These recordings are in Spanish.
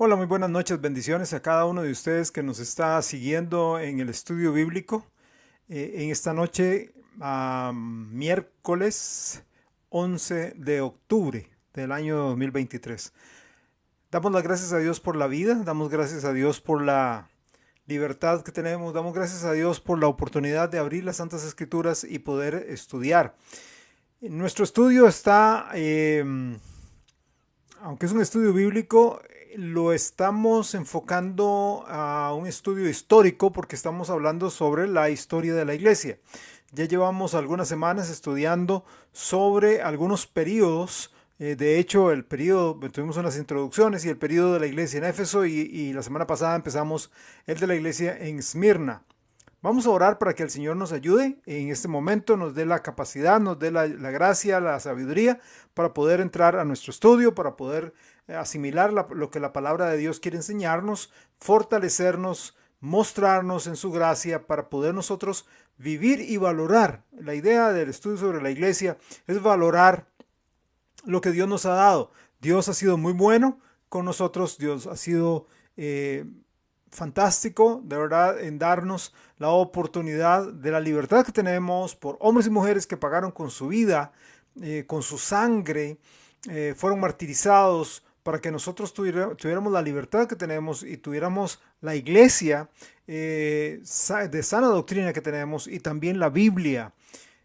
Hola, muy buenas noches, bendiciones a cada uno de ustedes que nos está siguiendo en el estudio bíblico. En esta noche, miércoles 11 de octubre del año 2023. Damos las gracias a Dios por la vida, damos gracias a Dios por la libertad que tenemos, damos gracias a Dios por la oportunidad de abrir las Santas Escrituras y poder estudiar. Nuestro estudio está aunque es un estudio bíblico, lo estamos enfocando a un estudio histórico porque estamos hablando sobre la historia de la iglesia. Ya llevamos algunas semanas estudiando sobre algunos periodos. De hecho, el periodo, tuvimos unas introducciones y el periodo de la iglesia en Éfeso y la semana pasada empezamos el de la iglesia en Esmirna. Vamos a orar para que el Señor nos ayude en este momento, nos dé la capacidad, nos dé la gracia, la sabiduría para poder entrar a nuestro estudio, para poder asimilar lo que la palabra de Dios quiere enseñarnos, fortalecernos, mostrarnos en su gracia para poder nosotros vivir y valorar. La idea del estudio sobre la iglesia es valorar lo que Dios nos ha dado. Dios ha sido muy bueno con nosotros, Dios ha sido fantástico, de verdad, en darnos la oportunidad de la libertad que tenemos por hombres y mujeres que pagaron con su vida, con su sangre, fueron martirizados para que nosotros tuviéramos la libertad que tenemos y tuviéramos la iglesia de sana doctrina que tenemos y también la Biblia.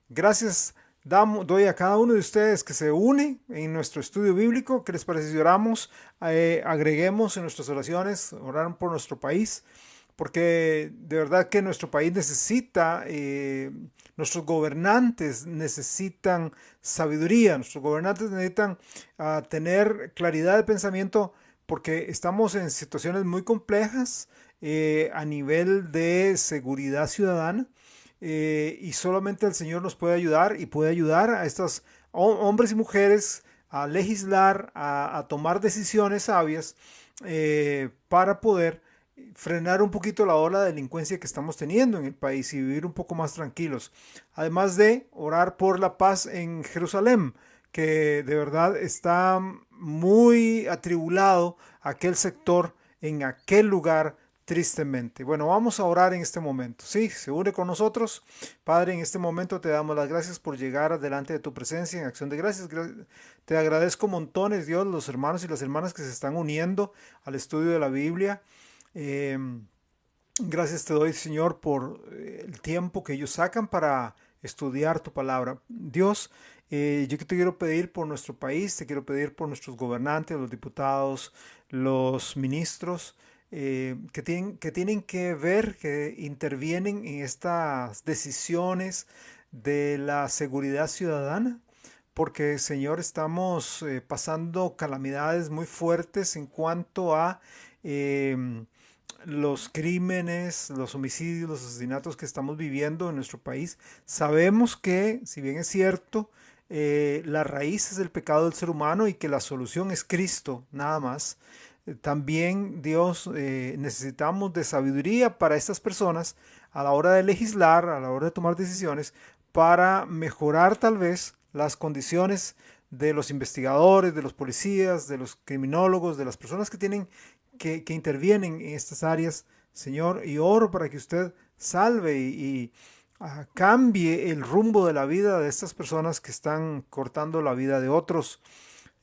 Gracias doy a cada uno de ustedes que se une en nuestro estudio bíblico. ¿Qué les parece si oramos? Agreguemos en nuestras oraciones, orar por nuestro país, porque de verdad que nuestro país necesita, nuestros gobernantes necesitan sabiduría, nuestros gobernantes necesitan tener claridad de pensamiento, porque estamos en situaciones muy complejas a nivel de seguridad ciudadana y solamente el Señor nos puede ayudar y puede ayudar a estos hombres y mujeres a legislar, a tomar decisiones sabias para poder frenar un poquito la ola de delincuencia que estamos teniendo en el país y vivir un poco más tranquilos. Además de orar por la paz en Jerusalén, que de verdad está muy atribulado aquel sector en aquel lugar tristemente. Bueno, vamos a orar en este momento. Sí, se une con nosotros. Padre, en este momento te damos las gracias por llegar delante de tu presencia en acción de gracias. Te agradezco montones, Dios, los hermanos y las hermanas que se están uniendo al estudio de la Biblia. Eh, Gracias te doy, Señor, por el tiempo que ellos sacan para estudiar tu palabra. Dios, yo te quiero pedir por nuestro país, te quiero pedir por nuestros gobernantes, los diputados, los ministros, que tienen que ver, que intervienen en estas decisiones de la seguridad ciudadana. Porque, Señor, estamos pasando calamidades muy fuertes en cuanto a los crímenes, los homicidios, los asesinatos que estamos viviendo en nuestro país. Sabemos que, si bien es cierto, la raíz es el pecado del ser humano y que la solución es Cristo, nada más. También, Dios, necesitamos de sabiduría para estas personas a la hora de legislar, a la hora de tomar decisiones, para mejorar tal vez las condiciones de los investigadores, de los policías, de los criminólogos, de las personas que tienen que intervienen en estas áreas, Señor, y oro para que usted salve y cambie el rumbo de la vida de estas personas que están cortando la vida de otros.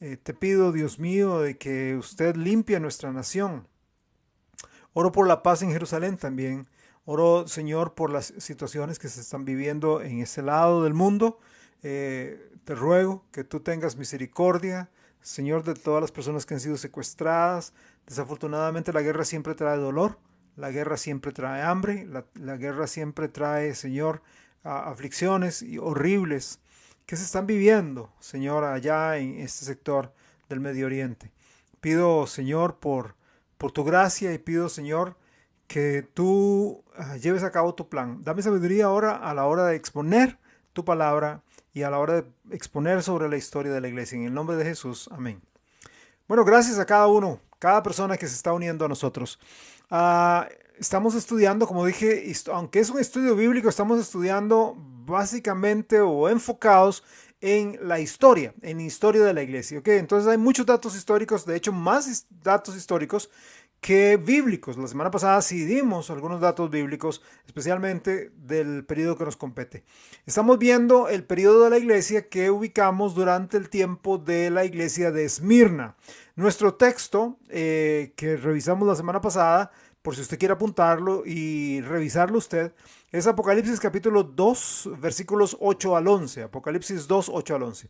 Te pido, Dios mío, de que usted limpie nuestra nación. Oro por la paz en Jerusalén también. Oro, Señor, por las situaciones que se están viviendo en ese lado del mundo. Te ruego que tú tengas misericordia, Señor, de todas las personas que han sido secuestradas. Desafortunadamente la guerra siempre trae dolor, la guerra siempre trae hambre, la guerra siempre trae, Señor, aflicciones y horribles que se están viviendo, Señor, allá en este sector del Medio Oriente. Pido, Señor, por tu gracia y pido, Señor, que tú lleves a cabo tu plan. Dame sabiduría ahora a la hora de exponer tu palabra y a la hora de exponer sobre la historia de la iglesia. En el nombre de Jesús, amén. Bueno, gracias a cada uno, cada persona que se está uniendo a nosotros. Ah, Estamos estudiando, como dije, aunque es un estudio bíblico, estamos estudiando básicamente o enfocados en la historia de la iglesia. ¿Okay? Entonces hay muchos datos históricos, de hecho más datos históricos que bíblicos. La semana pasada sí dimos algunos datos bíblicos, especialmente del periodo que nos compete. Estamos viendo el periodo de la iglesia que ubicamos durante el tiempo de la iglesia de Esmirna. Nuestro texto que revisamos la semana pasada, por si usted quiere apuntarlo y revisarlo usted, es Apocalipsis capítulo 2, versículos 8 al 11. Apocalipsis 2, 8 al 11.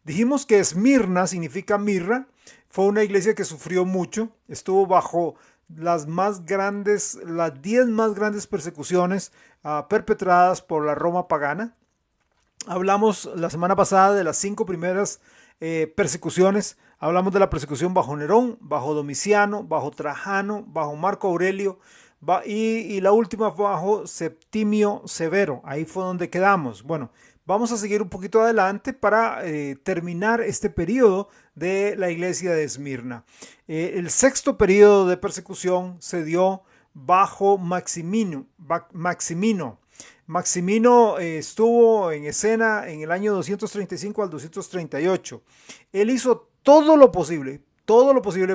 Dijimos que Esmirna significa mirra. Fue una iglesia que sufrió mucho. Estuvo bajo las 10 más grandes persecuciones perpetradas por la Roma pagana. Hablamos la semana pasada de las 5 primeras persecuciones. Hablamos de la persecución bajo Nerón, bajo Domiciano, bajo Trajano, bajo Marco Aurelio y la última bajo Septimio Severo. Ahí fue donde quedamos. Bueno, vamos a seguir un poquito adelante para terminar este periodo de la iglesia de Esmirna. El sexto periodo de persecución se dio bajo Maximino. Maximino estuvo en escena en el año 235 al 238. Él hizo todo lo posible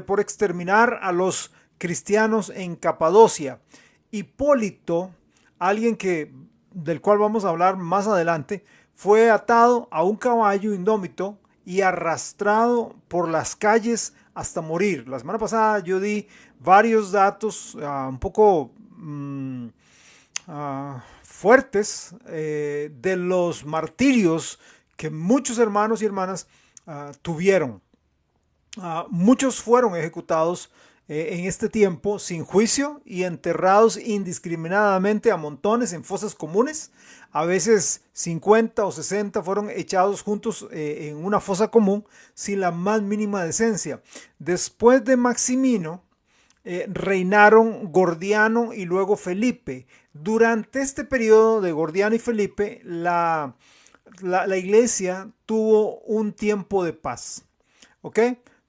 por exterminar a los cristianos en Capadocia. Hipólito, del cual vamos a hablar más adelante, fue atado a un caballo indómito y arrastrado por las calles hasta morir. La semana pasada yo di varios datos un poco fuertes de los martirios que muchos hermanos y hermanas tuvieron. Muchos fueron ejecutados en este tiempo sin juicio y enterrados indiscriminadamente a montones en fosas comunes. A veces 50 o 60 fueron echados juntos en una fosa común sin la más mínima decencia. Después de Maximino reinaron Gordiano y luego Felipe. Durante este periodo de Gordiano y Felipe, la iglesia tuvo un tiempo de paz. ¿Ok?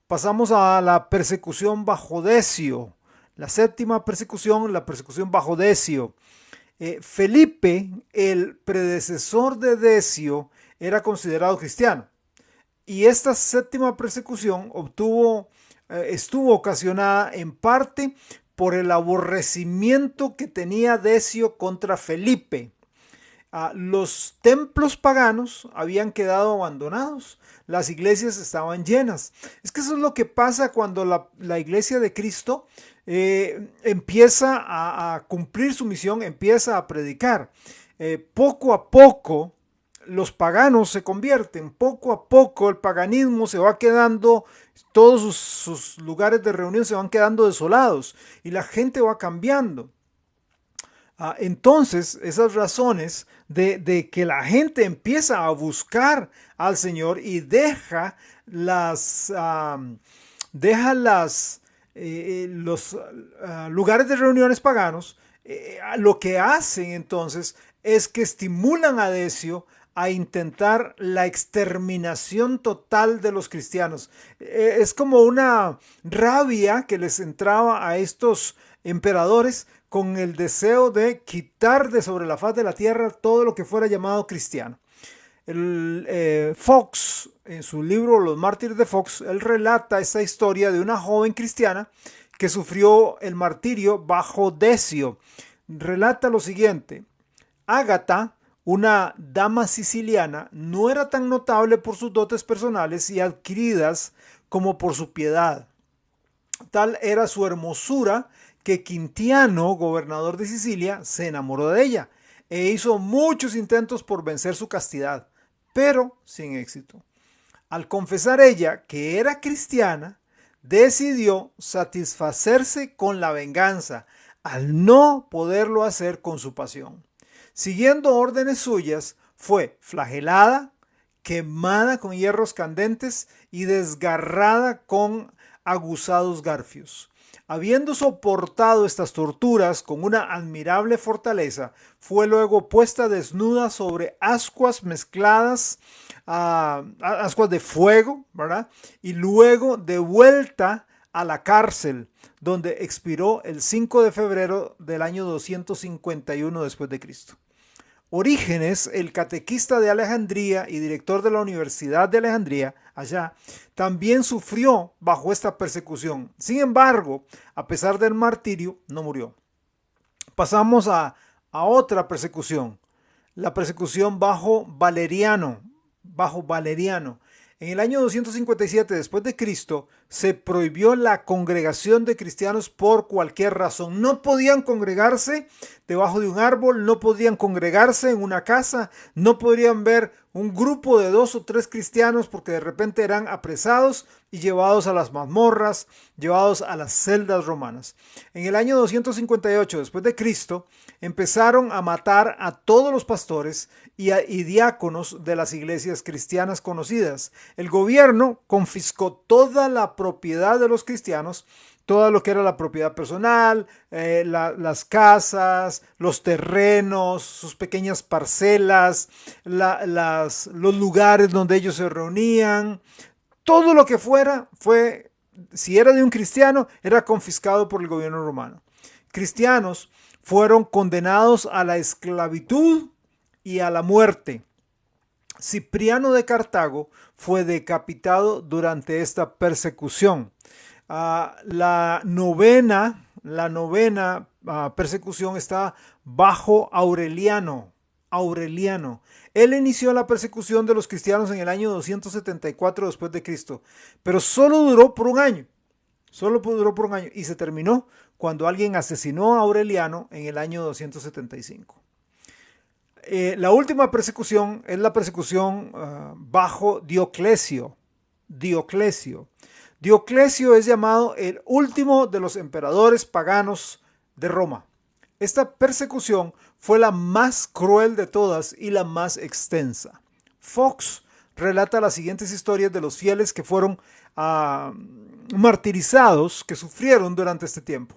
Pasamos a la persecución bajo Decio. La séptima persecución, la persecución bajo Decio. Felipe, el predecesor de Decio, era considerado cristiano. Y esta séptima persecución estuvo ocasionada en parte por el aborrecimiento que tenía Decio contra Felipe. Los templos paganos habían quedado abandonados, las iglesias estaban llenas. Es que eso es lo que pasa cuando la iglesia de Cristo empieza a cumplir su misión, empieza a predicar. Poco a poco los paganos se convierten, poco a poco el paganismo se va quedando, todos sus lugares de reunión se van quedando desolados y la gente va cambiando. Entonces, esas razones de que la gente empieza a buscar al Señor y deja los lugares de reuniones paganos, lo que hacen entonces es que estimulan a Decio a intentar la exterminación total de los cristianos. Es como una rabia que les entraba a estos emperadores con el deseo de quitar de sobre la faz de la tierra todo lo que fuera llamado cristiano. Fox, en su libro Los Mártires de Fox, él relata esta historia de una joven cristiana que sufrió el martirio bajo Decio. Relata lo siguiente: Ágata, una dama siciliana, no era tan notable por sus dotes personales y adquiridas como por su piedad. Tal era su hermosura que Quintiano, gobernador de Sicilia, se enamoró de ella e hizo muchos intentos por vencer su castidad, pero sin éxito. Al confesar ella que era cristiana, decidió satisfacerse con la venganza, al no poderlo hacer con su pasión. Siguiendo órdenes suyas, fue flagelada, quemada con hierros candentes y desgarrada con aguzados garfios. Habiendo soportado estas torturas con una admirable fortaleza, fue luego puesta desnuda sobre ascuas mezcladas, ascuas de fuego, ¿verdad? Y luego devuelta a la cárcel, donde expiró el 5 de febrero del año 251 después de Cristo. Orígenes, el catequista de Alejandría y director de la Universidad de Alejandría, allá, también sufrió bajo esta persecución. Sin embargo, a pesar del martirio, no murió. Pasamos a otra persecución, la persecución bajo Valeriano. En el año 257 después de Cristo se prohibió la congregación de cristianos por cualquier razón. No podían congregarse debajo de un árbol, no podían congregarse en una casa, no podrían ver un grupo de 2 o 3 cristianos porque de repente eran apresados y llevados a las mazmorras, llevados a las celdas romanas. En el año 258 después de Cristo empezaron a matar a todos los pastores y diáconos de las iglesias cristianas conocidas. El gobierno confiscó toda la propiedad de los cristianos, todo lo que era la propiedad personal, las casas, los terrenos, sus pequeñas parcelas, los lugares donde ellos se reunían. Todo lo que fuera, si era de un cristiano, era confiscado por el gobierno romano. Cristianos fueron condenados a la esclavitud y a la muerte. Cipriano de Cartago fue decapitado durante esta persecución. La novena persecución está bajo Aureliano. Él inició la persecución de los cristianos en el año 274 después de Cristo, pero solo duró por un año. Y se terminó cuando alguien asesinó a Aureliano en el año 275. La última persecución es la persecución bajo Dioclesio. Dioclesio es llamado el último de los emperadores paganos de Roma. Esta persecución fue la más cruel de todas y la más extensa. Fox relata las siguientes historias de los fieles que fueron martirizados, que sufrieron durante este tiempo.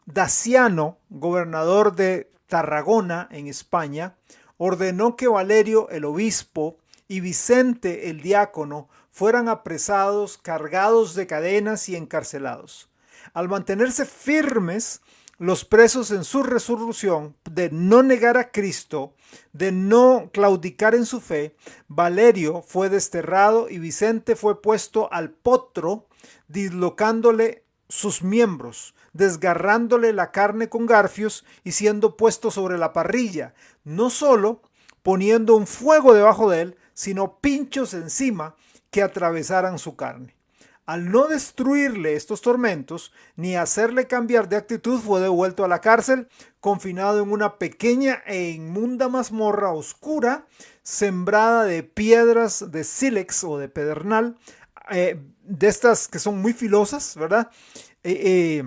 Daciano, gobernador de Tarragona, en España, ordenó que Valerio, el obispo, y Vicente, el diácono, fueran apresados, cargados de cadenas y encarcelados. Al mantenerse firmes, los presos en su resolución de no negar a Cristo, de no claudicar en su fe, Valerio fue desterrado y Vicente fue puesto al potro, dislocándole sus miembros, desgarrándole la carne con garfios y siendo puesto sobre la parrilla, no solo poniendo un fuego debajo de él, sino pinchos encima que atravesaran su carne. Al no destruirle estos tormentos, ni hacerle cambiar de actitud, fue devuelto a la cárcel, confinado en una pequeña e inmunda mazmorra oscura, sembrada de piedras de sílex o de pedernal, de estas que son muy filosas, ¿verdad? De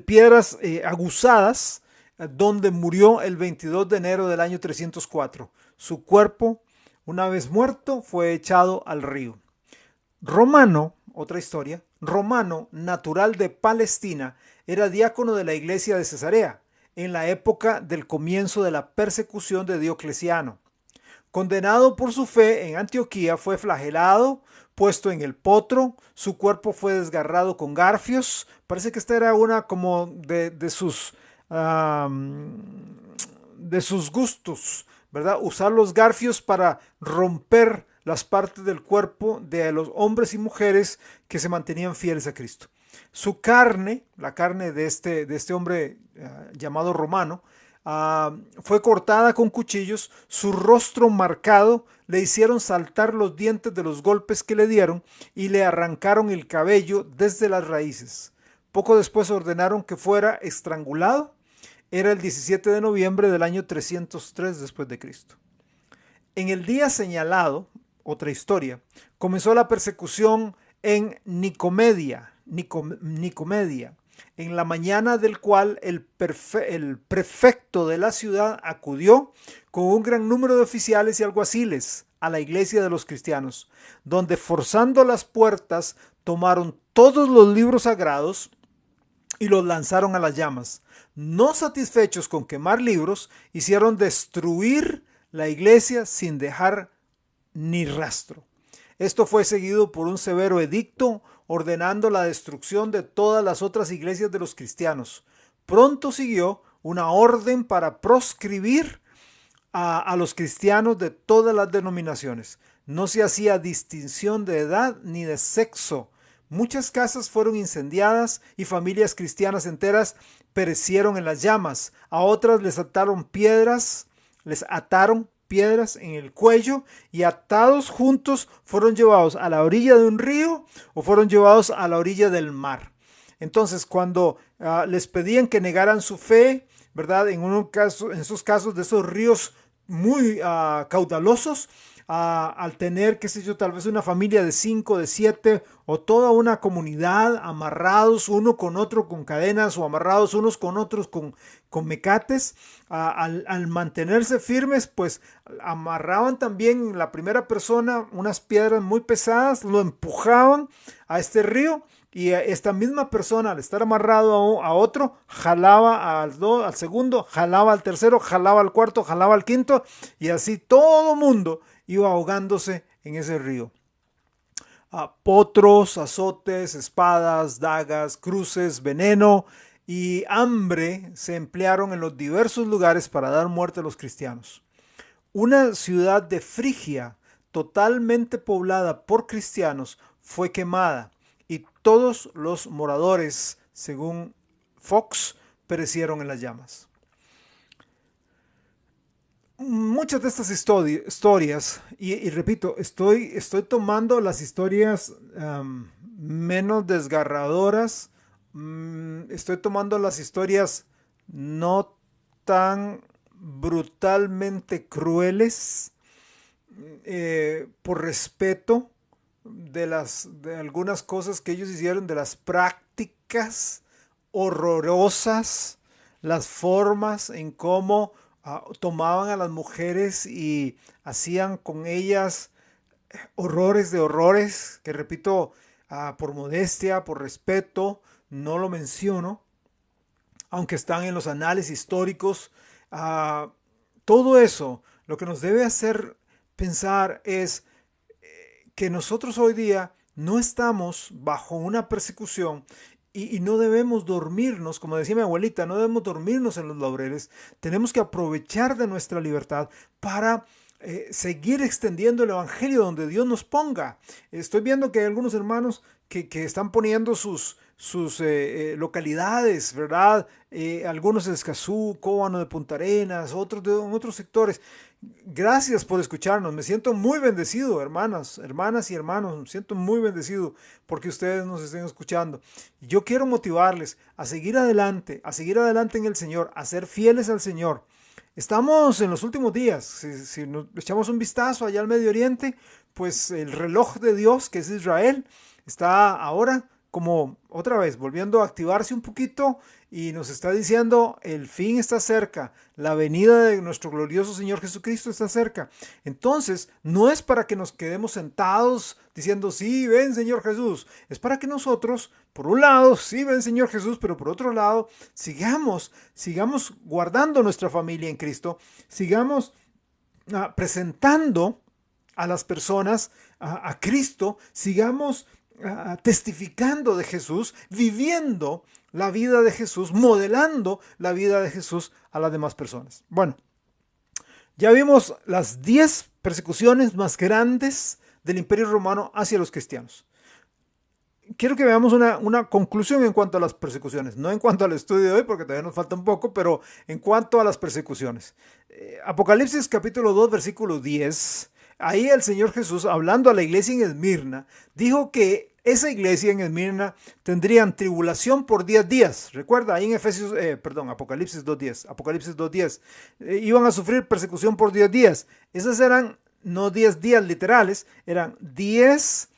piedras aguzadas, donde murió el 22 de enero del año 304. Su cuerpo, una vez muerto, fue echado al río. Romano, otra historia, Romano, natural de Palestina, era diácono de la iglesia de Cesarea en la época del comienzo de la persecución de Diocleciano. Condenado por su fe en Antioquía, fue flagelado, puesto en el potro, su cuerpo fue desgarrado con garfios. Parece que esta era una como de sus gustos, ¿verdad? Usar los garfios para romper las partes del cuerpo de los hombres y mujeres que se mantenían fieles a Cristo. Su carne, la carne de este hombre llamado Romano, fue cortada con cuchillos, su rostro marcado, le hicieron saltar los dientes de los golpes que le dieron y le arrancaron el cabello desde las raíces. Poco después ordenaron que fuera estrangulado. Era el 17 de noviembre del año 303 después de Cristo. En el día señalado, otra historia, comenzó la persecución en Nicomedia, en la mañana del cual el prefecto de la ciudad acudió con un gran número de oficiales y alguaciles a la iglesia de los cristianos, donde forzando las puertas tomaron todos los libros sagrados y los lanzaron a las llamas. No satisfechos con quemar libros, hicieron destruir la iglesia sin dejar ni rastro. Esto fue seguido por un severo edicto ordenando la destrucción de todas las otras iglesias de los cristianos. Pronto siguió una orden para proscribir a los cristianos de todas las denominaciones. No se hacía distinción de edad ni de sexo. Muchas casas fueron incendiadas y familias cristianas enteras perecieron en las llamas. A otras les ataron piedras en el cuello y atados juntos fueron llevados a la orilla de un río o fueron llevados a la orilla del mar. Entonces, cuando les pedían que negaran su fe, ¿verdad? En esos casos de esos ríos muy caudalosos, al tener, qué sé yo, tal vez una familia de 5, de 7 o toda una comunidad amarrados uno con otro con cadenas o amarrados unos con otros con mecates, al mantenerse firmes, pues amarraban también la primera persona unas piedras muy pesadas, lo empujaban a este río. Y esta misma persona, al estar amarrado a otro, jalaba al segundo, jalaba al tercero, jalaba al cuarto, jalaba al quinto, y así todo mundo iba ahogándose en ese río. Potros, azotes, espadas, dagas, cruces, veneno y hambre se emplearon en los diversos lugares para dar muerte a los cristianos. Una ciudad de Frigia, totalmente poblada por cristianos, fue quemada y todos los moradores, según Fox, perecieron en las llamas. Muchas de estas historias, y repito, estoy tomando las historias menos desgarradoras, estoy tomando las historias no tan brutalmente crueles, por respeto de algunas cosas que ellos hicieron, de las prácticas horrorosas, las formas en cómo tomaban a las mujeres y hacían con ellas horrores de horrores, que repito, por modestia, por respeto, no lo menciono, aunque están en los anales históricos. Todo eso, lo que nos debe hacer pensar es que nosotros hoy día no estamos bajo una persecución y no debemos dormirnos, como decía mi abuelita, no debemos dormirnos en los laureles. Tenemos que aprovechar de nuestra libertad para seguir extendiendo el evangelio donde Dios nos ponga. Estoy viendo que hay algunos hermanos que están poniendo sus localidades, ¿verdad? Algunos de Escazú, Cóbano de Punta Arenas, otros en otros sectores. Gracias por escucharnos. Me siento muy bendecido, hermanas y hermanos. Me siento muy bendecido porque ustedes nos estén escuchando. Yo quiero motivarles a seguir adelante en el Señor, a ser fieles al Señor. Estamos en los últimos días. Si nos echamos un vistazo allá al Medio Oriente, pues el reloj de Dios, que es Israel, está ahora como otra vez volviendo a activarse un poquito y nos está diciendo el fin está cerca, la venida de nuestro glorioso Señor Jesucristo está cerca. Entonces no es para que nos quedemos sentados diciendo sí, ven Señor Jesús, es para que nosotros, por un lado, sí, ven Señor Jesús, pero por otro lado, sigamos guardando nuestra familia en Cristo, sigamos presentando a las personas a Cristo, sigamos testificando de Jesús, viviendo la vida de Jesús, modelando la vida de Jesús a las demás personas. Bueno, ya vimos las 10 persecuciones más grandes del Imperio Romano hacia los cristianos. Quiero que veamos una conclusión en cuanto a las persecuciones, no en cuanto al estudio de hoy, porque todavía nos falta un poco, pero en cuanto a las persecuciones. Apocalipsis capítulo 2, versículo 10. Ahí el Señor Jesús, hablando a la iglesia en Esmirna, dijo que esa iglesia en Esmirna tendrían tribulación por 10 días. Recuerda, ahí en Apocalipsis 2.10. Iban a sufrir persecución por 10 días. Esas eran no 10 días literales, eran 10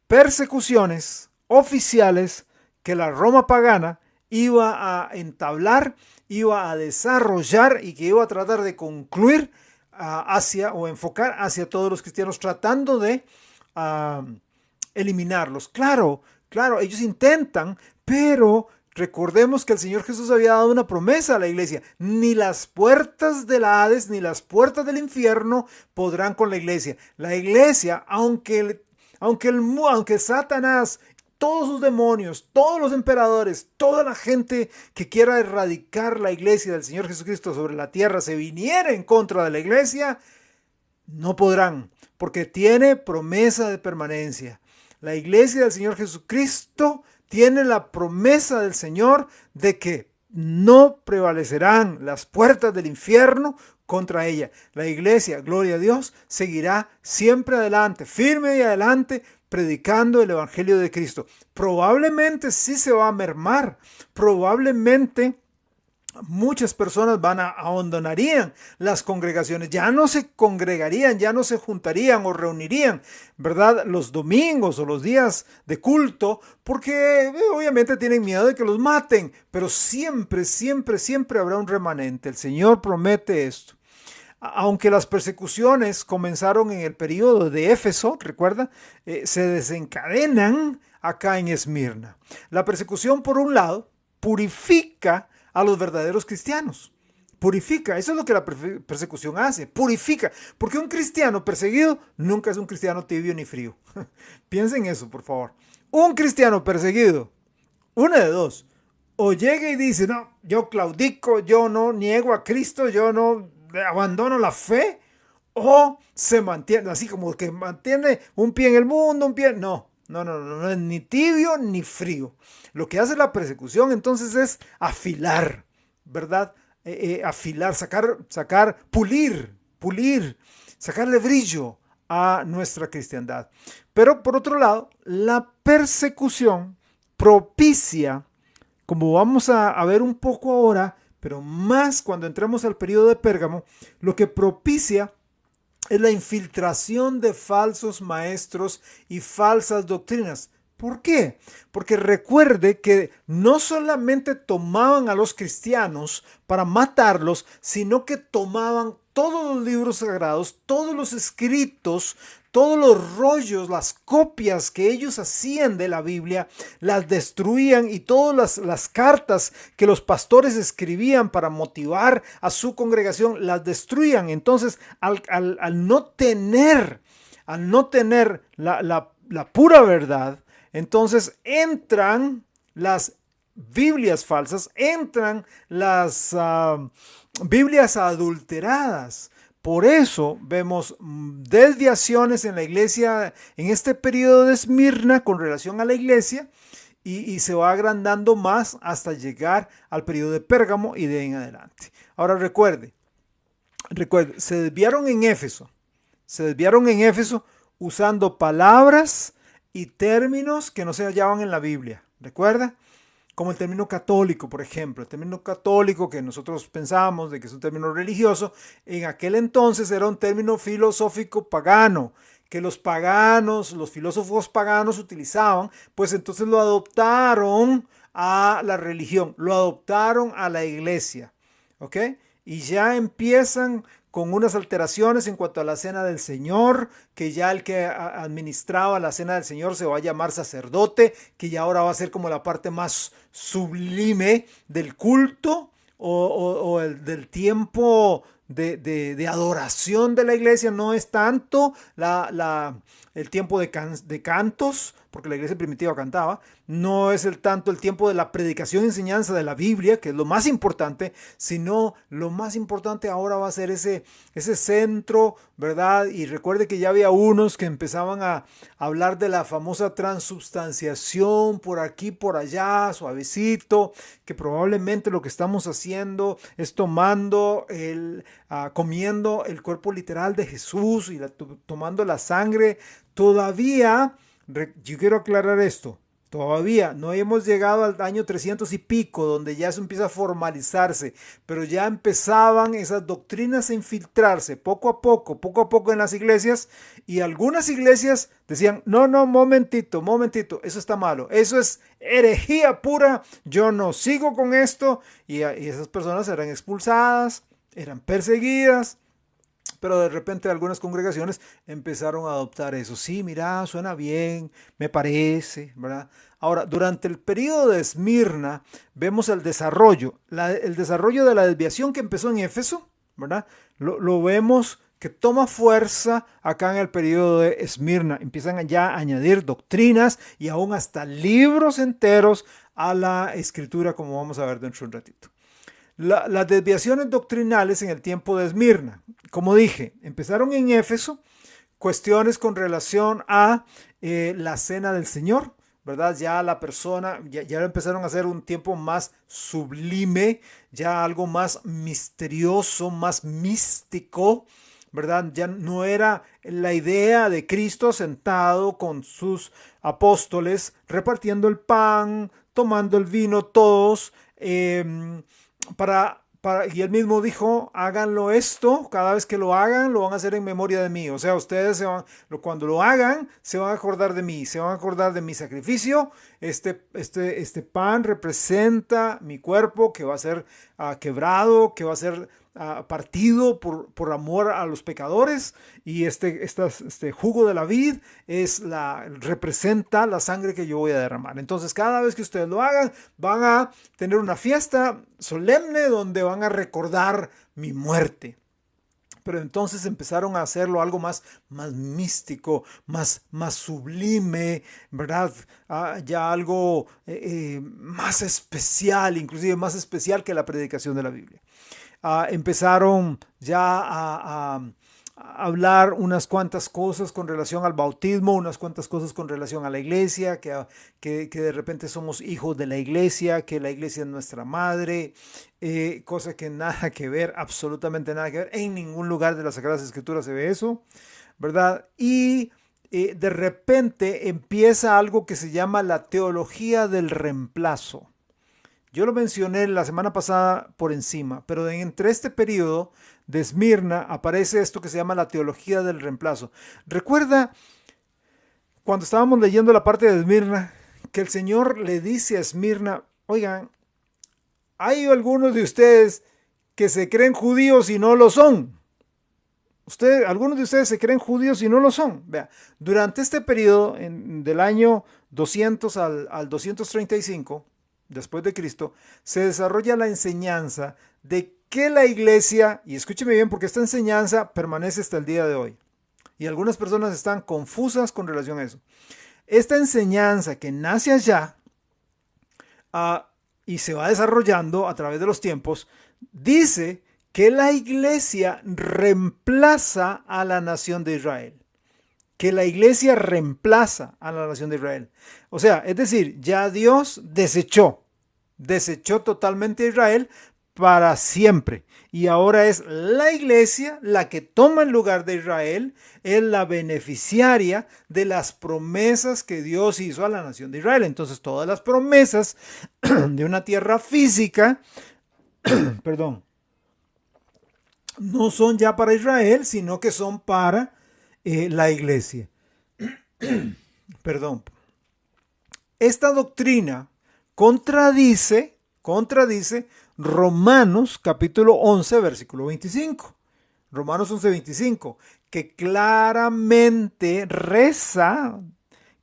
persecuciones oficiales que la Roma pagana iba a entablar, iba a desarrollar y que iba a tratar de concluir enfocar hacia todos los cristianos, tratando de eliminarlos. Claro, ellos intentan, pero recordemos que el Señor Jesús había dado una promesa a la iglesia: ni las puertas del Hades ni las puertas del infierno podrán con la iglesia. La iglesia, aunque Satanás todos sus demonios, todos los emperadores, toda la gente que quiera erradicar la iglesia del Señor Jesucristo sobre la tierra se viniera en contra de la iglesia, no podrán, porque tiene promesa de permanencia. La iglesia del Señor Jesucristo tiene la promesa del Señor de que no prevalecerán las puertas del infierno contra ella. La iglesia, gloria a Dios, seguirá siempre adelante, firme y adelante, predicando el evangelio de Cristo. Probablemente sí se va a mermar, probablemente muchas personas abandonarían las congregaciones, ya no se congregarían, ya no se juntarían o reunirían, ¿verdad? Los domingos o los días de culto, porque obviamente tienen miedo de que los maten, pero siempre, siempre, siempre habrá un remanente. El Señor promete esto. Aunque las persecuciones comenzaron en el periodo de Éfeso, recuerda, se desencadenan acá en Esmirna. La persecución, por un lado, purifica a los verdaderos cristianos. Purifica, eso es lo que la persecución hace, purifica, porque un cristiano perseguido nunca es un cristiano tibio ni frío. Piensen eso, por favor. Un cristiano perseguido, una de dos, o llega y dice, no, yo claudico, yo no niego a Cristo, yo no abandono la fe, o se mantiene, así como que mantiene un pie en el mundo, un pie, no es ni tibio ni frío. Lo que hace la persecución entonces es afilar, ¿verdad? Afilar, sacar, pulir, sacarle brillo a nuestra cristiandad. Pero por otro lado, la persecución propicia, como vamos a ver un poco ahora, pero más cuando entremos al periodo de Pérgamo, lo que propicia es la infiltración de falsos maestros y falsas doctrinas. ¿Por qué? Porque recuerde que no solamente tomaban a los cristianos para matarlos, sino que tomaban todos los libros sagrados, todos los escritos, todos los rollos, las copias que ellos hacían de la Biblia, las destruían, y todas las cartas que los pastores escribían para motivar a su congregación, las destruían. Entonces, al no tener la pura verdad, entonces entran las Biblias falsas, entran las Biblias adulteradas. Por eso vemos desviaciones en la iglesia en este periodo de Esmirna con relación a la iglesia, y se va agrandando más hasta llegar al periodo de Pérgamo y de ahí en adelante. Ahora recuerde, se desviaron en Éfeso usando palabras y términos que no se hallaban en la Biblia. ¿Recuerda? Como el término católico, por ejemplo. El término católico, que nosotros pensamos de que es un término religioso, en aquel entonces era un término filosófico pagano, que los paganos, los filósofos paganos utilizaban, pues entonces lo adoptaron a la religión, lo adoptaron a la iglesia, ¿ok? Y ya empiezan con unas alteraciones en cuanto a la cena del Señor, que ya el que administraba la cena del Señor se va a llamar sacerdote, que ya ahora va a ser como la parte más sublime del culto o del tiempo de adoración de la iglesia. No es tanto el tiempo de cantos, porque la iglesia primitiva cantaba, no es tanto el tiempo de la predicación y enseñanza de la Biblia, que es lo más importante, sino lo más importante ahora va a ser ese centro, ¿verdad? Y recuerde que ya había unos que empezaban a hablar de la famosa transubstanciación por aquí, por allá, suavecito, que probablemente lo que estamos haciendo es comiendo el cuerpo literal de Jesús y tomando la sangre. Todavía, yo quiero aclarar esto, todavía no hemos llegado al año 300 y pico, donde ya eso empieza a formalizarse, pero ya empezaban esas doctrinas a infiltrarse poco a poco en las iglesias, y algunas iglesias decían, no, momentito, eso está malo, eso es herejía pura, yo no sigo con esto, y esas personas eran expulsadas, eran perseguidas. Pero de repente algunas congregaciones empezaron a adoptar eso. Sí, mira, suena bien, me parece, ¿verdad? Ahora, durante el periodo de Esmirna vemos el desarrollo de la desviación que empezó en Éfeso, ¿verdad? Lo vemos que toma fuerza acá en el periodo de Esmirna. Empiezan ya a añadir doctrinas y aún hasta libros enteros a la escritura, como vamos a ver dentro de un ratito. Las desviaciones doctrinales en el tiempo de Esmirna, como dije, empezaron en Éfeso, cuestiones con relación a la cena del Señor, ¿verdad? Ya la persona, ya empezaron a hacer un tiempo más sublime, ya algo más misterioso, más místico, ¿verdad? Ya no era la idea de Cristo sentado con sus apóstoles, repartiendo el pan, tomando el vino todos, y él mismo dijo, háganlo esto, cada vez que lo hagan, lo van a hacer en memoria de mí. O sea, ustedes cuando lo hagan, se van a acordar de mí, se van a acordar de mi sacrificio. Este pan representa mi cuerpo que va a ser quebrado, que va a ser partido por amor a los pecadores, y este jugo de la vid representa la sangre que yo voy a derramar. Entonces, cada vez que ustedes lo hagan, van a tener una fiesta solemne donde van a recordar mi muerte. Pero entonces empezaron a hacerlo algo más místico, más sublime, ¿verdad? Ya algo más especial, inclusive más especial que la predicación de la Biblia. Empezaron ya a hablar unas cuantas cosas con relación al bautismo, unas cuantas cosas con relación a la iglesia, que de repente somos hijos de la iglesia, que la iglesia es nuestra madre, cosa que nada que ver, absolutamente nada que ver. En ningún lugar de las Sagradas Escrituras se ve eso, ¿verdad? Y de repente empieza algo que se llama la teología del reemplazo. Yo lo mencioné la semana pasada por encima, pero entre este periodo de Esmirna aparece esto que se llama la teología del reemplazo. Recuerda cuando estábamos leyendo la parte de Esmirna que el Señor le dice a Esmirna, oigan, hay algunos de ustedes que se creen judíos y no lo son. Algunos de ustedes se creen judíos y no lo son. Vea, durante este periodo del año 200 al 235, después de Cristo, se desarrolla la enseñanza de que la iglesia, y escúcheme bien porque esta enseñanza permanece hasta el día de hoy, y algunas personas están confusas con relación a eso. Esta enseñanza que nace allá y se va desarrollando a través de los tiempos, dice que la iglesia reemplaza a la nación de Israel. Que la iglesia reemplaza a la nación de Israel. O sea, es decir, ya Dios desechó totalmente a Israel para siempre. Y ahora es la iglesia la que toma el lugar de Israel, es la beneficiaria de las promesas que Dios hizo a la nación de Israel. Entonces, todas las promesas de una tierra física, perdón, no son ya para Israel, sino que son para la iglesia. Perdón. Esta doctrina contradice Romanos capítulo 11, versículo 25. Romanos 11, 25, que claramente reza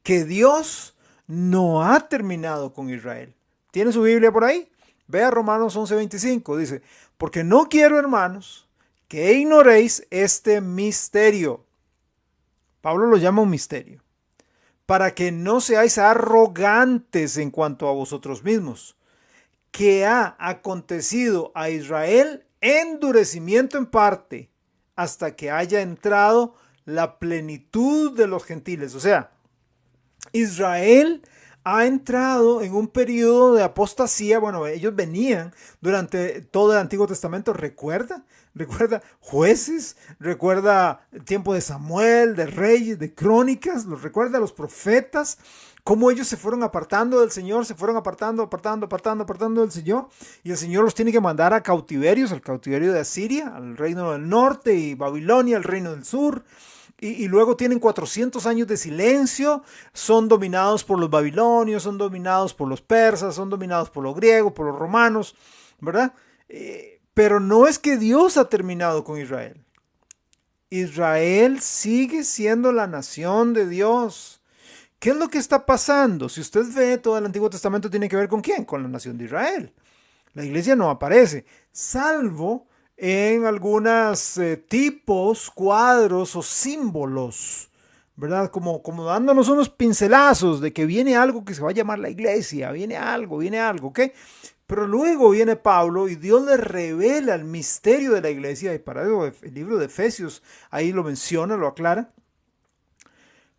que Dios no ha terminado con Israel. ¿Tiene su Biblia por ahí? Vea Romanos 11, 25. Dice, porque no quiero, hermanos, que ignoréis este misterio. Pablo lo llama un misterio. Para que no seáis arrogantes en cuanto a vosotros mismos, que ha acontecido a Israel endurecimiento en parte, hasta que haya entrado la plenitud de los gentiles. O sea, Israel ha entrado en un periodo de apostasía. Bueno, ellos venían durante todo el Antiguo Testamento, recuerda Jueces, recuerda el tiempo de Samuel, de Reyes, de Crónicas, los recuerda los profetas, cómo ellos se fueron apartando del Señor, se fueron apartando del Señor, y el Señor los tiene que mandar a cautiverios, al cautiverio de Asiria, al reino del norte, y Babilonia, al reino del sur. Y luego tienen 400 años de silencio, son dominados por los babilonios, son dominados por los persas, son dominados por los griegos, por los romanos, ¿verdad? Pero no es que Dios ha terminado con Israel. Israel sigue siendo la nación de Dios. ¿Qué es lo que está pasando? Si usted ve todo el Antiguo Testamento, tiene que ver con ¿quién? Con la nación de Israel. La iglesia no aparece, salvo en algunos tipos, cuadros o símbolos, ¿verdad? Como dándonos unos pincelazos de que viene algo que se va a llamar la iglesia, viene algo, ¿ok? Pero luego viene Pablo y Dios le revela el misterio de la iglesia, y para eso el libro de Efesios ahí lo menciona, lo aclara.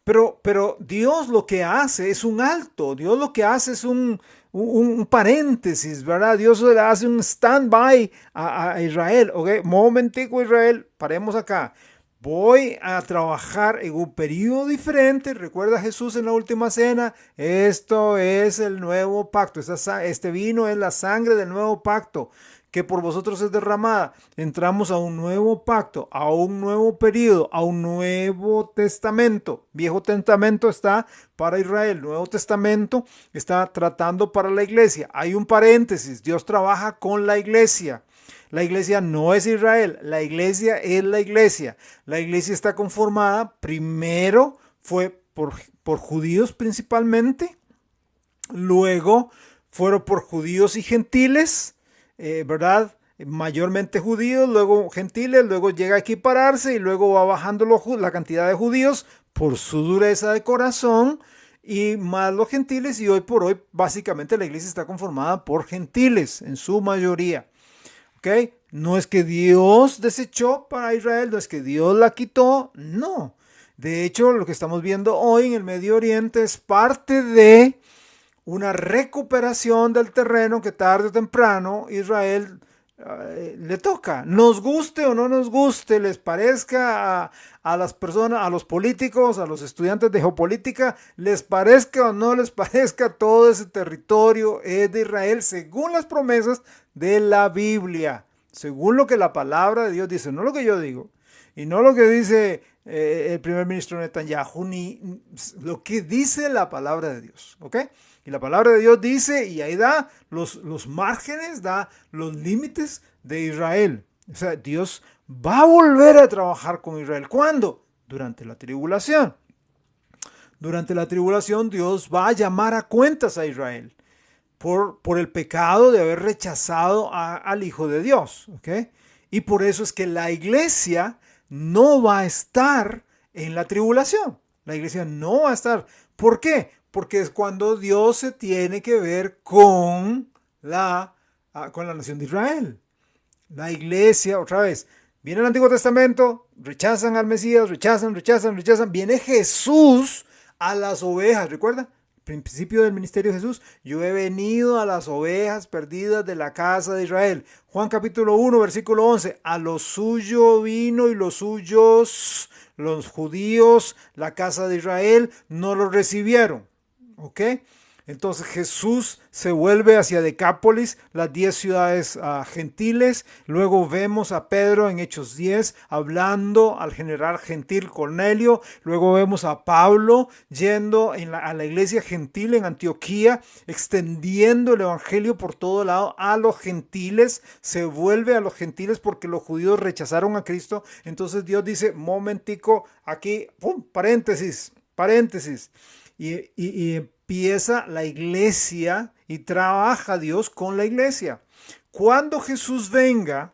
Pero Dios lo que hace es un alto, Dios lo que hace es un paréntesis, ¿verdad? Dios le hace un stand-by a Israel, ¿ok? Momentico Israel, paremos acá. Voy a trabajar en un periodo diferente. Recuerda Jesús en la última cena. Esto es el nuevo pacto. Este vino es la sangre del nuevo pacto que por vosotros es derramada. Entramos a un nuevo pacto, a un nuevo periodo, a un nuevo testamento. Viejo Testamento está para Israel, Nuevo Testamento está tratando para la iglesia. Hay un paréntesis, Dios trabaja con la iglesia. La iglesia no es Israel, la iglesia es la iglesia. La iglesia está conformada, primero fue por judíos principalmente, luego fueron por judíos y gentiles, ¿verdad? Mayormente judíos, luego gentiles, luego llega a equipararse y luego va bajando la cantidad de judíos por su dureza de corazón y más los gentiles, y hoy por hoy básicamente la iglesia está conformada por gentiles en su mayoría. ¿Ok? No es que Dios desechó para Israel, no es que Dios la quitó, no. De hecho, lo que estamos viendo hoy en el Medio Oriente es parte de una recuperación del terreno que tarde o temprano Israel le toca. Nos guste o no nos guste, les parezca a las personas, a los políticos, a los estudiantes de geopolítica, les parezca o no les parezca, todo ese territorio es de Israel según las promesas de la Biblia, según lo que la palabra de Dios dice, no lo que yo digo, y no lo que dice el primer ministro Netanyahu, ni lo que dice la palabra de Dios, ¿ok? Y la palabra de Dios dice, y ahí da los márgenes, da los límites de Israel. O sea, Dios va a volver a trabajar con Israel. ¿Cuándo? Durante la tribulación. Durante la tribulación Dios va a llamar a cuentas a Israel por el pecado de haber rechazado al Hijo de Dios. ¿Ok? Y por eso es que la iglesia no va a estar en la tribulación. La iglesia no va a estar. ¿Por qué? Porque es cuando Dios se tiene que ver con la nación de Israel. La iglesia, otra vez, viene el Antiguo Testamento, rechazan al Mesías, rechazan. Viene Jesús a las ovejas, ¿recuerda? Principio del ministerio de Jesús, yo he venido a las ovejas perdidas de la casa de Israel. Juan capítulo 1, versículo 11, a lo suyo vino y los suyos, los judíos, la casa de Israel, no lo recibieron. ¿Ok? Entonces Jesús se vuelve hacia Decápolis, las 10 ciudades gentiles. Luego vemos a Pedro en Hechos 10 hablando al general gentil Cornelio. Luego vemos a Pablo yendo a la iglesia gentil en Antioquía, extendiendo el evangelio por todo lado a los gentiles. Se vuelve a los gentiles porque los judíos rechazaron a Cristo. Entonces Dios dice, momentico, aquí, pum, paréntesis. Y empieza la iglesia y trabaja Dios con la iglesia. Cuando Jesús venga,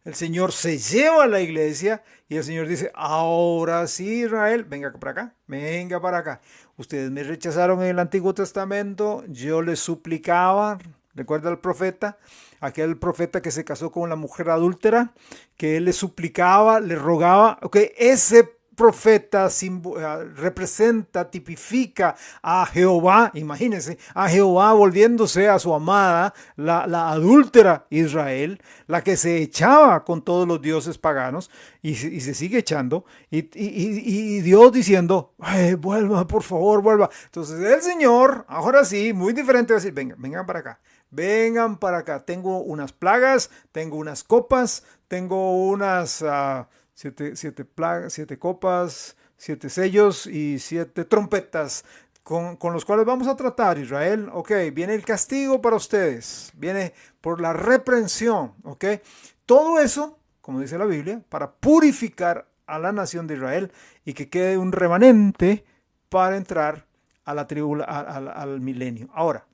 el Señor se lleva a la iglesia y el Señor dice, ahora sí Israel, venga para acá, venga para acá. Ustedes me rechazaron en el Antiguo Testamento, yo les suplicaba, recuerda al profeta, aquel profeta que se casó con la mujer adúltera, que él le suplicaba, le rogaba, ok, ese profeta representa, tipifica a Jehová, imagínense, a Jehová volviéndose a su amada, la adúltera Israel, la que se echaba con todos los dioses paganos y se sigue echando, y Dios diciendo, vuelva, por favor, vuelva. Entonces el Señor, ahora sí, muy diferente, va a decir, vengan para acá. Vengan para acá, tengo unas plagas, tengo unas copas, tengo unas... siete plagas, 7 copas, 7 sellos y 7 trompetas con los cuales vamos a tratar, Israel. Ok, viene el castigo para ustedes, viene por la reprensión. Ok, todo eso, como dice la Biblia, para purificar a la nación de Israel y que quede un remanente para entrar a la al milenio. Ahora,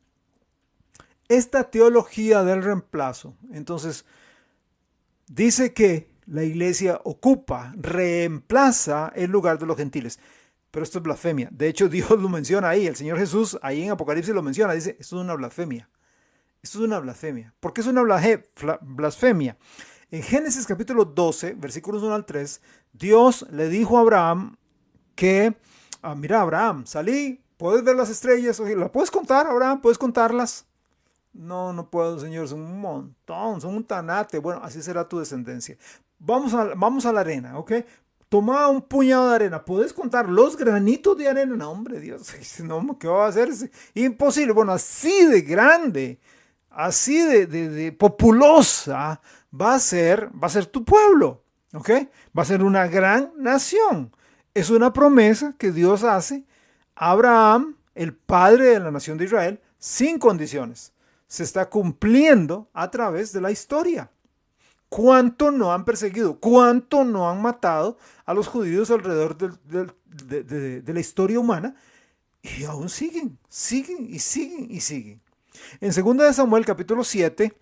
esta teología del reemplazo, entonces, dice que la iglesia ocupa, reemplaza el lugar de los gentiles. Pero esto es blasfemia. De hecho, Dios lo menciona ahí. El Señor Jesús ahí en Apocalipsis lo menciona. Dice, esto es una blasfemia. Esto es una blasfemia. ¿Por qué es una blasfemia? En Génesis capítulo 12, versículos 1 al 3, Dios le dijo a Abraham que, mira Abraham, salí, ¿puedes ver las estrellas? Oye, ¿la puedes contar, Abraham? ¿Puedes contarlas? No, no puedo, Señor, son un montón, son un tanate. Bueno, así será tu descendencia. Vamos a la arena, ¿ok? Toma un puñado de arena. ¿Puedes contar los granitos de arena? No, hombre, Dios, no, ¿qué va a hacer? Es imposible. Bueno, así de grande, así de populosa va a ser tu pueblo, ¿ok? Va a ser una gran nación. Es una promesa que Dios hace a Abraham, el padre de la nación de Israel, sin condiciones. Se está cumpliendo a través de la historia. ¿Cuánto no han perseguido? ¿Cuánto no han matado a los judíos alrededor de la historia humana? Y aún siguen, siguen y siguen y siguen. En 2 de Samuel capítulo 7,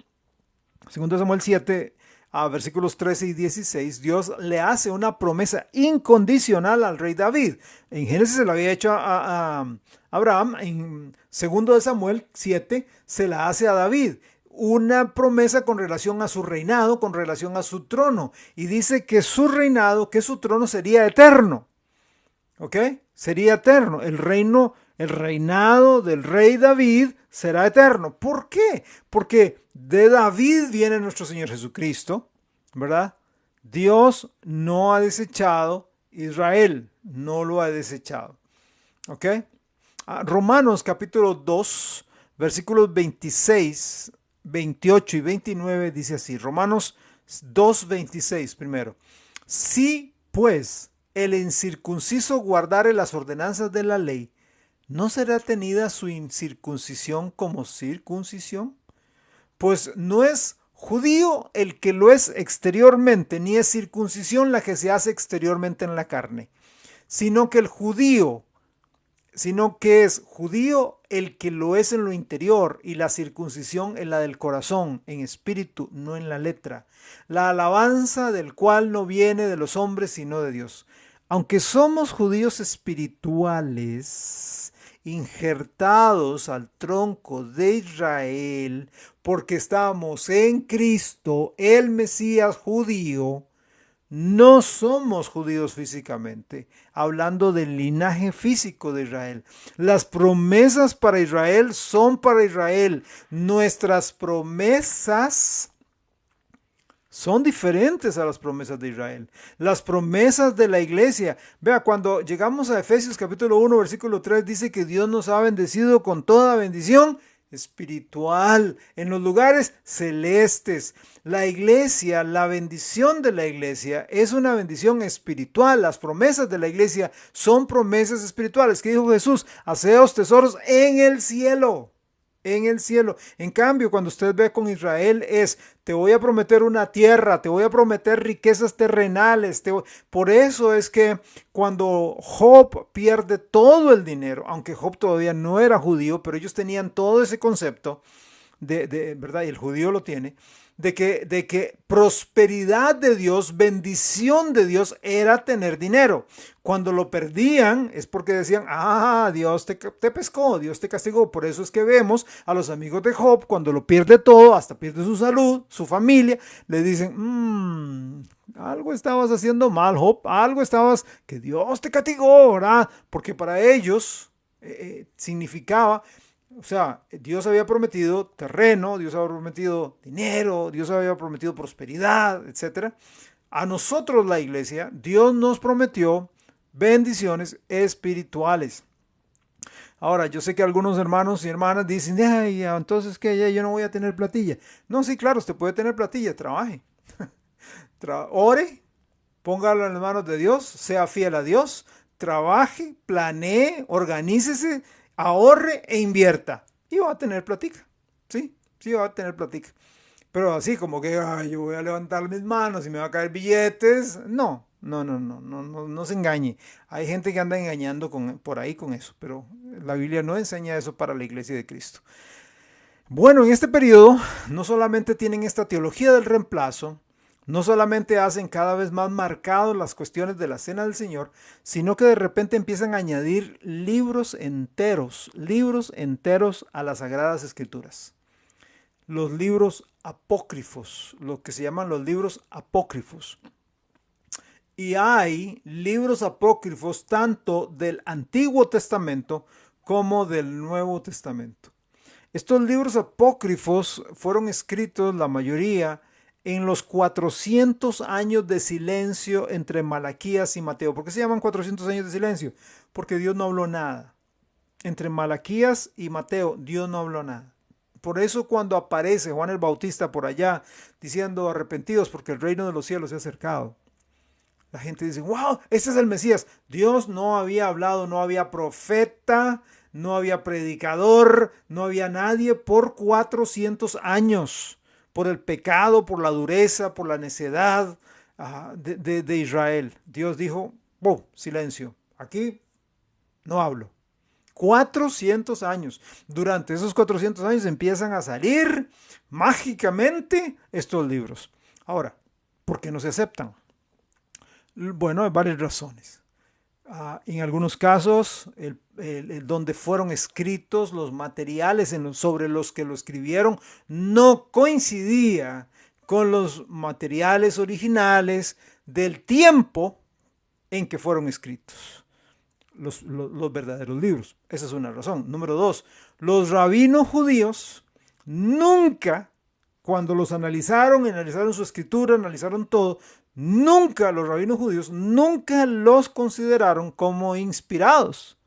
2 de Samuel 7, a versículos 13 y 16, Dios le hace una promesa incondicional al rey David. En Génesis se la había hecho a Abraham, en 2 de Samuel 7 se la hace a David. Una promesa con relación a su reinado, con relación a su trono. Y dice que su reinado, que su trono sería eterno. ¿Ok? Sería eterno. El reinado del rey David será eterno. ¿Por qué? Porque de David viene nuestro Señor Jesucristo, ¿verdad? Dios no ha desechado Israel, no lo ha desechado. ¿Ok? Romanos capítulo 2, versículos 26, 28 y 29 dice así. Romanos 2, 26 primero. Si pues el incircunciso guardare las ordenanzas de la ley, ¿no será tenida su incircuncisión como circuncisión? Pues no es judío el que lo es exteriormente, ni es circuncisión la que se hace exteriormente en la carne, sino que es judío el que lo es en lo interior, y la circuncisión en la del corazón, en espíritu, no en la letra, la alabanza del cual no viene de los hombres sino de Dios. Aunque somos judíos espirituales, injertados al tronco de Israel, porque estamos en Cristo, el Mesías judío, no somos judíos físicamente, hablando del linaje físico de Israel. Las promesas para Israel son para Israel. Nuestras promesas son diferentes a las promesas de Israel. Las promesas de la iglesia. Vea, cuando llegamos a Efesios capítulo 1, versículo 3, dice que Dios nos ha bendecido con toda bendición espiritual en los lugares celestes. La iglesia, la bendición de la iglesia es una bendición espiritual. Las promesas de la iglesia son promesas espirituales. ¿Qué dijo Jesús? Haceos tesoros en el cielo. En el cielo. En cambio, cuando usted ve con Israel es, te voy a prometer una tierra, te voy a prometer riquezas terrenales. Por eso es que cuando Job pierde todo el dinero, aunque Job todavía no era judío, pero ellos tenían todo ese concepto ¿verdad? Y el judío lo tiene, de que prosperidad de Dios, bendición de Dios era tener dinero. Cuando lo perdían es porque decían, Dios te pescó, Dios te castigó. Por eso es que vemos a los amigos de Job, cuando lo pierde todo, hasta pierde su salud, su familia, le dicen, algo estabas haciendo mal, Job, que Dios te castigó, ¿verdad? Porque para ellos significaba, o sea, Dios había prometido terreno, Dios había prometido dinero, Dios había prometido prosperidad, etc. A nosotros, la iglesia, Dios nos prometió bendiciones espirituales. Ahora, yo sé que algunos hermanos y hermanas dicen, ay, entonces que ya yo no voy a tener platilla. No, sí, claro, usted puede tener platilla, trabaje. Ore, póngalo en las manos de Dios, sea fiel a Dios, trabaje, planee, organícese, ahorre e invierta. Y va a tener platica. Sí, va a tener platica. Pero así como que yo voy a levantar mis manos y me va a caer billetes. No se engañe. Hay gente que anda engañando por ahí con eso, pero la Biblia no enseña eso para la iglesia de Cristo. Bueno, en este periodo no solamente tienen esta teología del reemplazo, No solamente hacen cada vez más marcados las cuestiones de la cena del Señor, sino que de repente empiezan a añadir libros enteros a las Sagradas Escrituras. Los libros apócrifos, lo que se llaman los libros apócrifos. Y hay libros apócrifos tanto del Antiguo Testamento como del Nuevo Testamento. Estos libros apócrifos fueron escritos, la mayoría, en los 400 años de silencio entre Malaquías y Mateo. ¿Por qué se llaman 400 años de silencio? Porque Dios no habló nada. Entre Malaquías y Mateo, Dios no habló nada. Por eso cuando aparece Juan el Bautista por allá diciendo arrepentidos porque el reino de los cielos se ha acercado, la gente dice, wow, ese es el Mesías. Dios no había hablado, no había profeta, no había predicador, no había nadie por 400 años, por el pecado, por la dureza, por la necedad de Israel. Dios dijo, oh, silencio, aquí no hablo. 400 años. Durante esos 400 años empiezan a salir mágicamente estos libros. Ahora, ¿por qué no se aceptan? Bueno, hay varias razones. En algunos casos, donde fueron escritos los materiales sobre los que lo escribieron no coincidía con los materiales originales del tiempo en que fueron escritos los verdaderos libros. Esa es una razón. Número dos, los rabinos judíos nunca, cuando los analizaron su escritura, analizaron todo, nunca los rabinos judíos, nunca los consideraron como inspirados.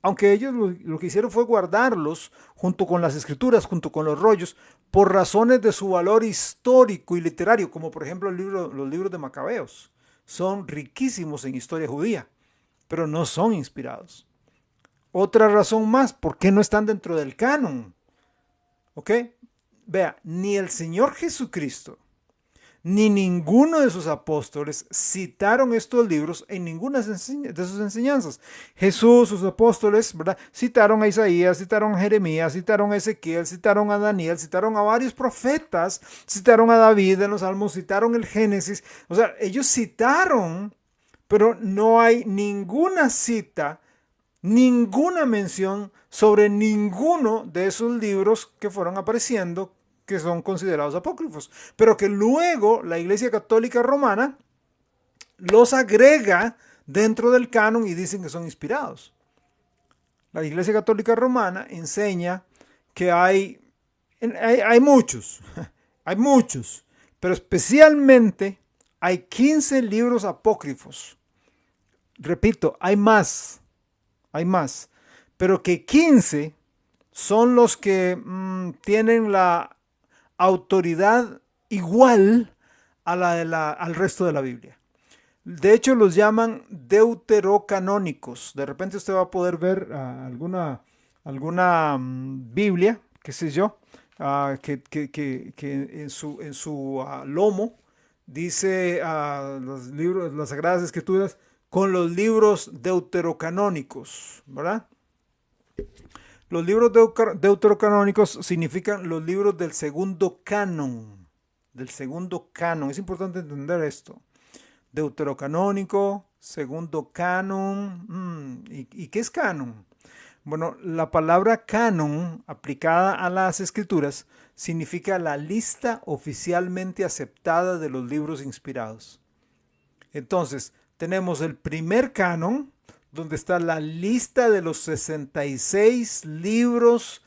Aunque ellos lo que hicieron fue guardarlos junto con las escrituras, junto con los rollos, por razones de su valor histórico y literario, como por ejemplo los libros de Macabeos. Son riquísimos en historia judía, pero no son inspirados. Otra razón más, ¿por qué no están dentro del canon? ¿Ok? Vea, ni el Señor Jesucristo, ni ninguno de sus apóstoles citaron estos libros en ninguna de sus enseñanzas. Jesús, sus apóstoles, ¿verdad?, citaron a Isaías, citaron a Jeremías, citaron a Ezequiel, citaron a Daniel, citaron a varios profetas, citaron a David en los Salmos, citaron el Génesis. O sea, ellos citaron, pero no hay ninguna cita, ninguna mención sobre ninguno de esos libros que fueron apareciendo que son considerados apócrifos, pero que luego la Iglesia Católica Romana los agrega dentro del canon y dicen que son inspirados. La Iglesia Católica Romana enseña que hay muchos, hay muchos, pero especialmente hay 15 libros apócrifos. Repito, hay más, pero que 15 son los que tienen la autoridad igual a al resto de la Biblia. De hecho, los llaman deuterocanónicos. De repente usted va a poder ver alguna Biblia, qué sé yo, que en su lomo dice los libros, las Sagradas Escrituras, con los libros deuterocanónicos, ¿verdad? Los libros deuterocanónicos significan los libros del segundo canon. Es importante entender esto. Deuterocanónico, segundo canon. ¿Y qué es canon? Bueno, la palabra canon aplicada a las escrituras significa la lista oficialmente aceptada de los libros inspirados. Entonces, tenemos el primer canon, donde está la lista de los 66 libros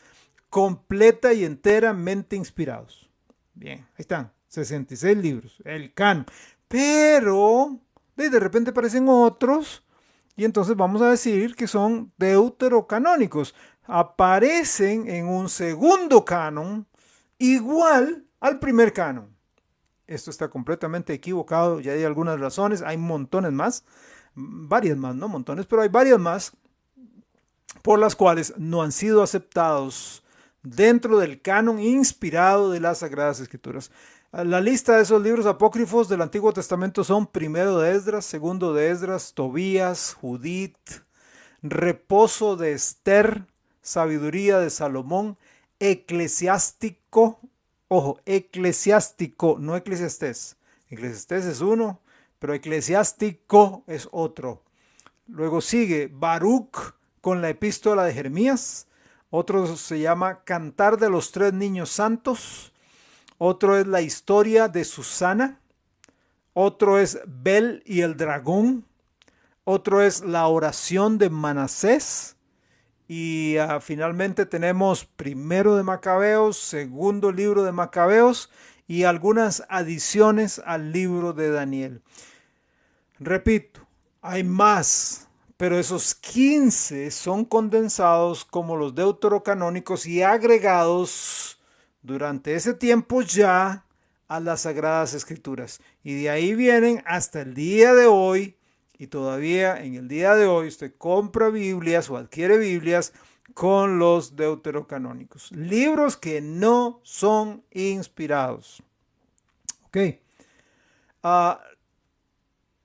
completa y enteramente inspirados. Bien, ahí están, 66 libros, el canon. Pero de repente aparecen otros y entonces vamos a decir que son deuterocanónicos. Aparecen en un segundo canon igual al primer canon. Esto está completamente equivocado, ya hay algunas razones, hay montones más. Varias más, no montones, pero hay varias más por las cuales no han sido aceptados dentro del canon inspirado de las Sagradas Escrituras. La lista de esos libros apócrifos del Antiguo Testamento son Primero de Esdras, Segundo de Esdras, Tobías, Judith, Reposo de Esther, Sabiduría de Salomón, Eclesiástico, ojo, Eclesiástico, no Eclesiastés, Eclesiastés es uno, pero Eclesiástico es otro. Luego sigue Baruch con la epístola de Jeremías. Otro se llama Cantar de los tres niños santos. Otro es la historia de Susana. Otro es Bel y el dragón. Otro es la oración de Manasés. Y finalmente tenemos primero de Macabeos, segundo libro de Macabeos y algunas adiciones al libro de Daniel. Repito, hay más, pero esos 15 son condensados como los deuterocanónicos y agregados durante ese tiempo ya a las Sagradas Escrituras. Y de ahí vienen hasta el día de hoy. Y todavía en el día de hoy usted compra Biblias o adquiere Biblias con los deuterocanónicos. Libros que no son inspirados. Ok.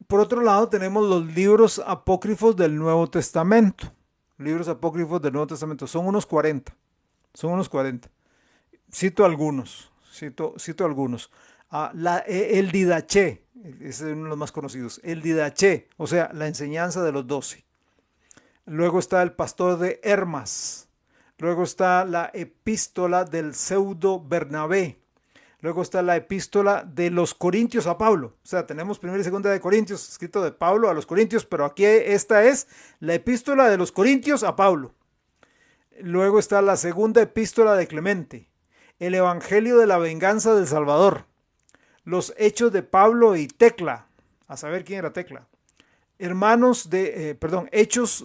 Por otro lado tenemos los libros apócrifos del Nuevo Testamento. Libros apócrifos del Nuevo Testamento. Son unos 40. Son unos 40. Cito algunos. Cito algunos. El Didaché, ese es uno de los más conocidos, el Didaché, o sea, la enseñanza de los 12. Luego está el Pastor de Hermas. Luego está la epístola del pseudo Bernabé. Luego está la epístola de los Corintios a Pablo. O sea, tenemos primera y segunda de Corintios, escrito de Pablo a los Corintios, pero aquí esta es la epístola de los Corintios a Pablo. Luego está la segunda epístola de Clemente, el Evangelio de la venganza del Salvador, los Hechos de Pablo y Tecla, a saber quién era Tecla, Hechos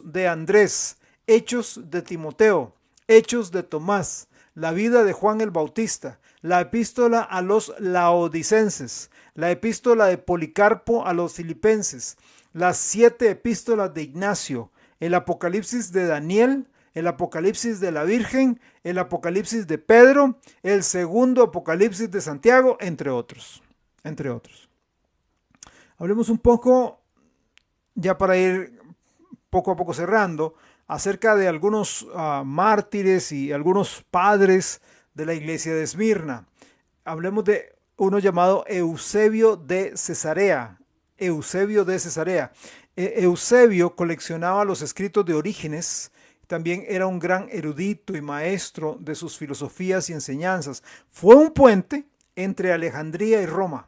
de Andrés, Hechos de Timoteo, Hechos de Tomás, la vida de Juan el Bautista, la epístola a los laodicenses, la epístola de Policarpo a los filipenses, las 7 epístolas de Ignacio, el Apocalipsis de Daniel, el Apocalipsis de la Virgen, el Apocalipsis de Pedro, el segundo Apocalipsis de Santiago, entre otros. Hablemos un poco, ya para ir poco a poco cerrando, acerca de algunos mártires y algunos padres de la iglesia de Esmirna. Hablemos de uno llamado Eusebio de Cesarea. Eusebio coleccionaba los escritos de Orígenes. También era un gran erudito y maestro de sus filosofías y enseñanzas. Fue un puente entre Alejandría y Roma.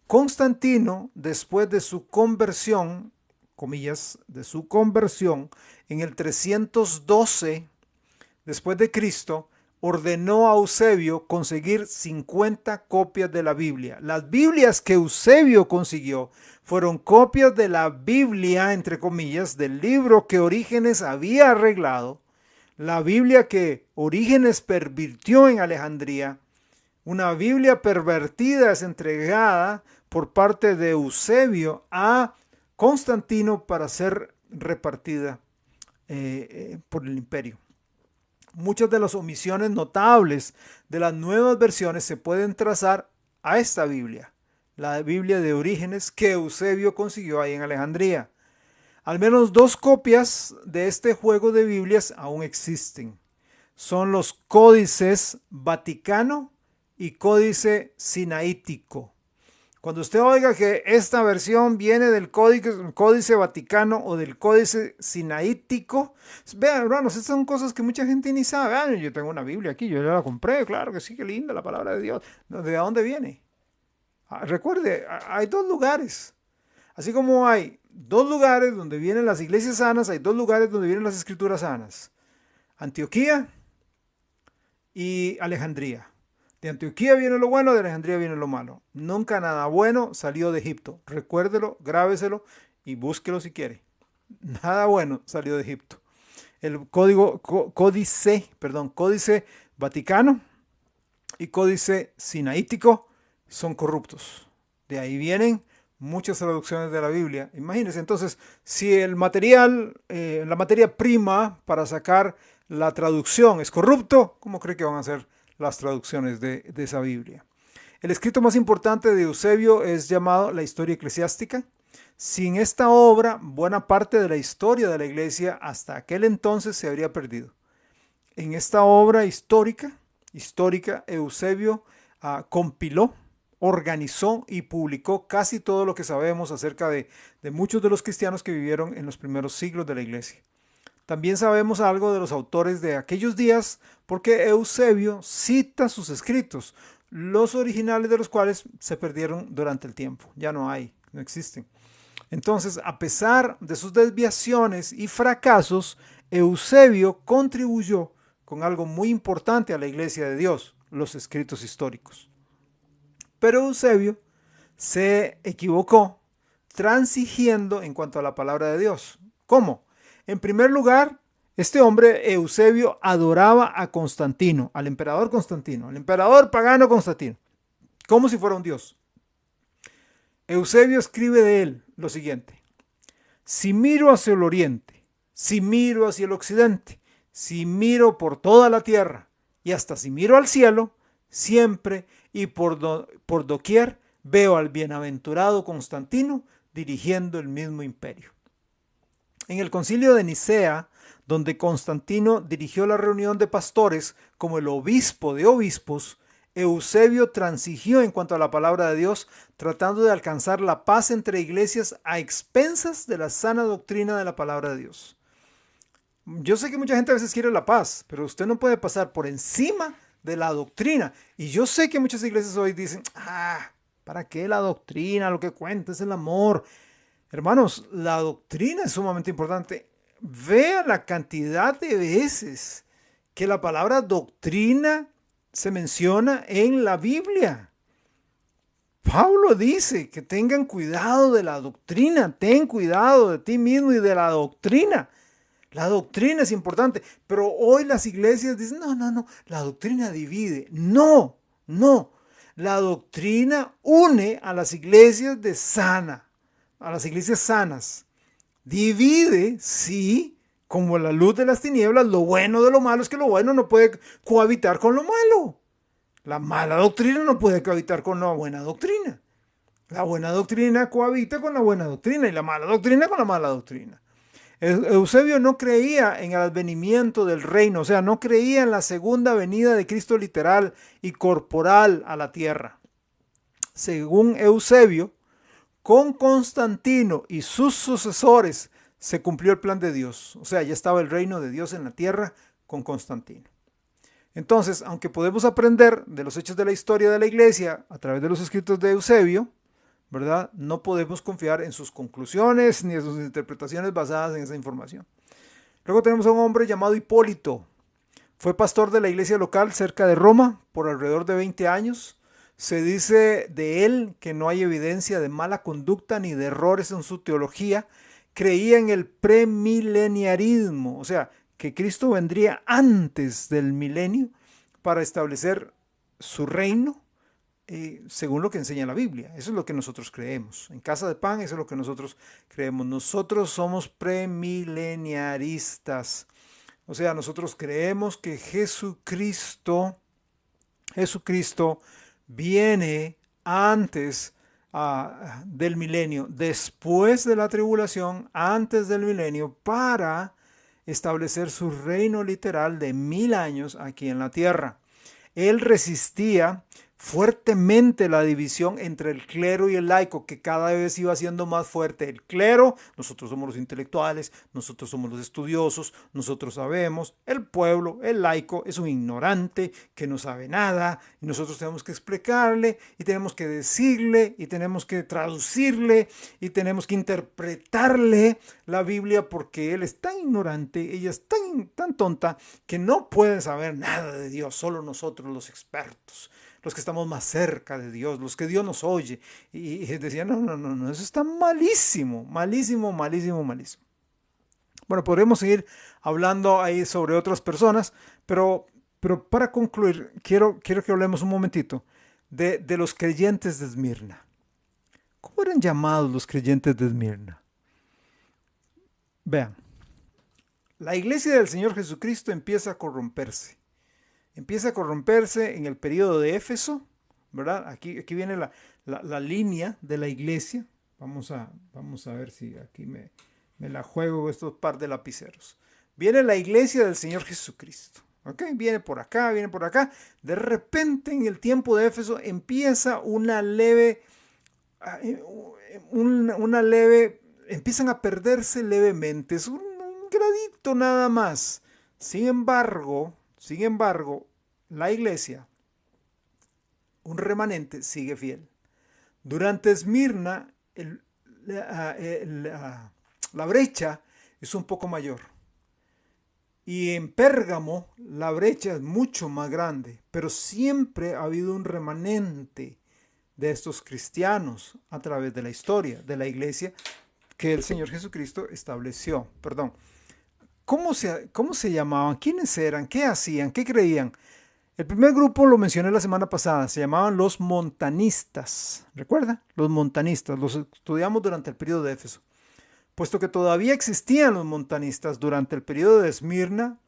Constantino, después de su conversión, comillas, de su conversión, en el 312 después de Cristo, ordenó a Eusebio conseguir 50 copias de la Biblia. Las Biblias que Eusebio consiguió fueron copias de la Biblia, entre comillas, del libro que Orígenes había arreglado, la Biblia que Orígenes pervirtió en Alejandría. Una Biblia pervertida es entregada por parte de Eusebio a Constantino para ser repartida por el imperio. Muchas de las omisiones notables de las nuevas versiones se pueden trazar a esta Biblia, la Biblia de Orígenes que Eusebio consiguió ahí en Alejandría. Al menos 2 copias de este juego de Biblias aún existen. Son los Códices Vaticano y Códice Sinaítico. Cuando usted oiga que esta versión viene del Códice Vaticano o del Códice Sinaítico, vean, hermanos, estas son cosas que mucha gente ni sabe. Ah, yo tengo una Biblia aquí, yo ya la compré, claro que sí, qué linda la palabra de Dios. ¿De dónde viene? Recuerde, hay 2 lugares. Así como hay 2 lugares donde vienen las iglesias sanas, hay 2 lugares donde vienen las escrituras sanas. Antioquía y Alejandría. De Antioquía viene lo bueno, de Alejandría viene lo malo. Nunca nada bueno salió de Egipto. Recuérdelo, grábeselo y búsquelo si quiere. Nada bueno salió de Egipto. El Códice Vaticano y Códice Sinaítico son corruptos. De ahí vienen muchas traducciones de la Biblia. Imagínense entonces, si el material, la materia prima para sacar la traducción es corrupto, ¿cómo cree que van a ser las traducciones de esa Biblia? El escrito más importante de Eusebio es llamado la Historia Eclesiástica. Sin esta obra, buena parte de la historia de la iglesia hasta aquel entonces se habría perdido. En esta obra histórica, Eusebio compiló organizó y publicó casi todo lo que sabemos acerca de muchos de los cristianos que vivieron en los primeros siglos de la iglesia. También sabemos algo de los autores de aquellos días porque Eusebio cita sus escritos, los originales de los cuales se perdieron durante el tiempo. Ya no hay, no existen. Entonces, a pesar de sus desviaciones y fracasos, Eusebio contribuyó con algo muy importante a la iglesia de Dios, los escritos históricos. Pero Eusebio se equivocó transigiendo en cuanto a la palabra de Dios. ¿Cómo? En primer lugar, este hombre, Eusebio, adoraba a Constantino, al emperador Constantino, al emperador pagano Constantino, como si fuera un dios. Eusebio escribe de él lo siguiente: si miro hacia el oriente, si miro hacia el occidente, si miro por toda la tierra y hasta si miro al cielo, siempre y por doquier veo al bienaventurado Constantino dirigiendo el mismo imperio. En el concilio de Nicea, donde Constantino dirigió la reunión de pastores como el obispo de obispos, Eusebio transigió en cuanto a la palabra de Dios, tratando de alcanzar la paz entre iglesias a expensas de la sana doctrina de la palabra de Dios. Yo sé que mucha gente a veces quiere la paz, pero usted no puede pasar por encima de la doctrina. Y yo sé que muchas iglesias hoy dicen, ¿para qué la doctrina? Lo que cuenta es el amor. Hermanos, la doctrina es sumamente importante. Vea la cantidad de veces que la palabra doctrina se menciona en la Biblia. Pablo dice que tengan cuidado de la doctrina, ten cuidado de ti mismo y de la doctrina. La doctrina es importante, pero hoy las iglesias dicen, no, la doctrina divide. No, la doctrina une a las iglesias a las iglesias sanas. Divide, sí, como la luz de las tinieblas. Lo bueno de lo malo es que lo bueno no puede cohabitar con lo malo. La mala doctrina no puede cohabitar con la buena doctrina. La buena doctrina cohabita con la buena doctrina y la mala doctrina con la mala doctrina. Eusebio no creía en el advenimiento del reino, o sea, no creía en la segunda venida de Cristo literal y corporal a la tierra. Según Eusebio, con Constantino y sus sucesores se cumplió el plan de Dios. O sea, ya estaba el reino de Dios en la tierra con Constantino. Entonces, aunque podemos aprender de los hechos de la historia de la iglesia a través de los escritos de Eusebio, ¿verdad? No podemos confiar en sus conclusiones ni en sus interpretaciones basadas en esa información. Luego tenemos a un hombre llamado Hipólito. Fue pastor de la iglesia local cerca de Roma por alrededor de 20 años. Se dice de él que no hay evidencia de mala conducta ni de errores en su teología. Creía en el premileniarismo, o sea, que Cristo vendría antes del milenio para establecer su reino según lo que enseña la Biblia. Eso es lo que nosotros creemos. En Casa de Pan, eso es lo que nosotros creemos. Nosotros somos premileniaristas. O sea, nosotros creemos que Jesucristo viene antes del milenio, después de la tribulación, antes del milenio, para establecer su reino literal de 1000 años aquí en la tierra. Él resistía fuertemente la división entre el clero y el laico, que cada vez iba siendo más fuerte. El clero, nosotros somos los intelectuales, nosotros somos los estudiosos, nosotros sabemos. El pueblo, el laico, es un ignorante que no sabe nada y nosotros tenemos que explicarle y tenemos que decirle y tenemos que traducirle y tenemos que interpretarle la Biblia porque él es tan ignorante, ella es tan tonta que no puede saber nada de Dios, solo nosotros los expertos, los que estamos más cerca de Dios, los que Dios nos oye. Y decían, no, eso está malísimo. Bueno, podremos seguir hablando ahí sobre otras personas, pero para concluir, quiero que hablemos un momentito de los creyentes de Esmirna. ¿Cómo eran llamados los creyentes de Esmirna? Vean, la iglesia del Señor Jesucristo empieza a corromperse. Empieza a corromperse en el periodo de Éfeso, ¿verdad? Aquí viene la línea de la iglesia. Vamos a ver si aquí me la juego estos par de lapiceros. Viene la iglesia del Señor Jesucristo, ¿ok? Viene por acá, viene por acá. De repente en el tiempo de Éfeso empieza una leve, empiezan a perderse levemente, es un gradito nada más. Sin embargo, la iglesia, un remanente, sigue fiel. Durante Esmirna, la brecha es un poco mayor. Y en Pérgamo la brecha es mucho más grande, pero siempre ha habido un remanente de estos cristianos a través de la historia de la iglesia que el Señor Jesucristo estableció. Perdón. ¿Cómo se llamaban? ¿Quiénes eran? ¿Qué hacían? ¿Qué creían? El primer grupo lo mencioné la semana pasada, se llamaban los montanistas. ¿Recuerda? Los montanistas, los estudiamos durante el periodo de Éfeso. Puesto que todavía existían los montanistas durante el periodo de Esmirna,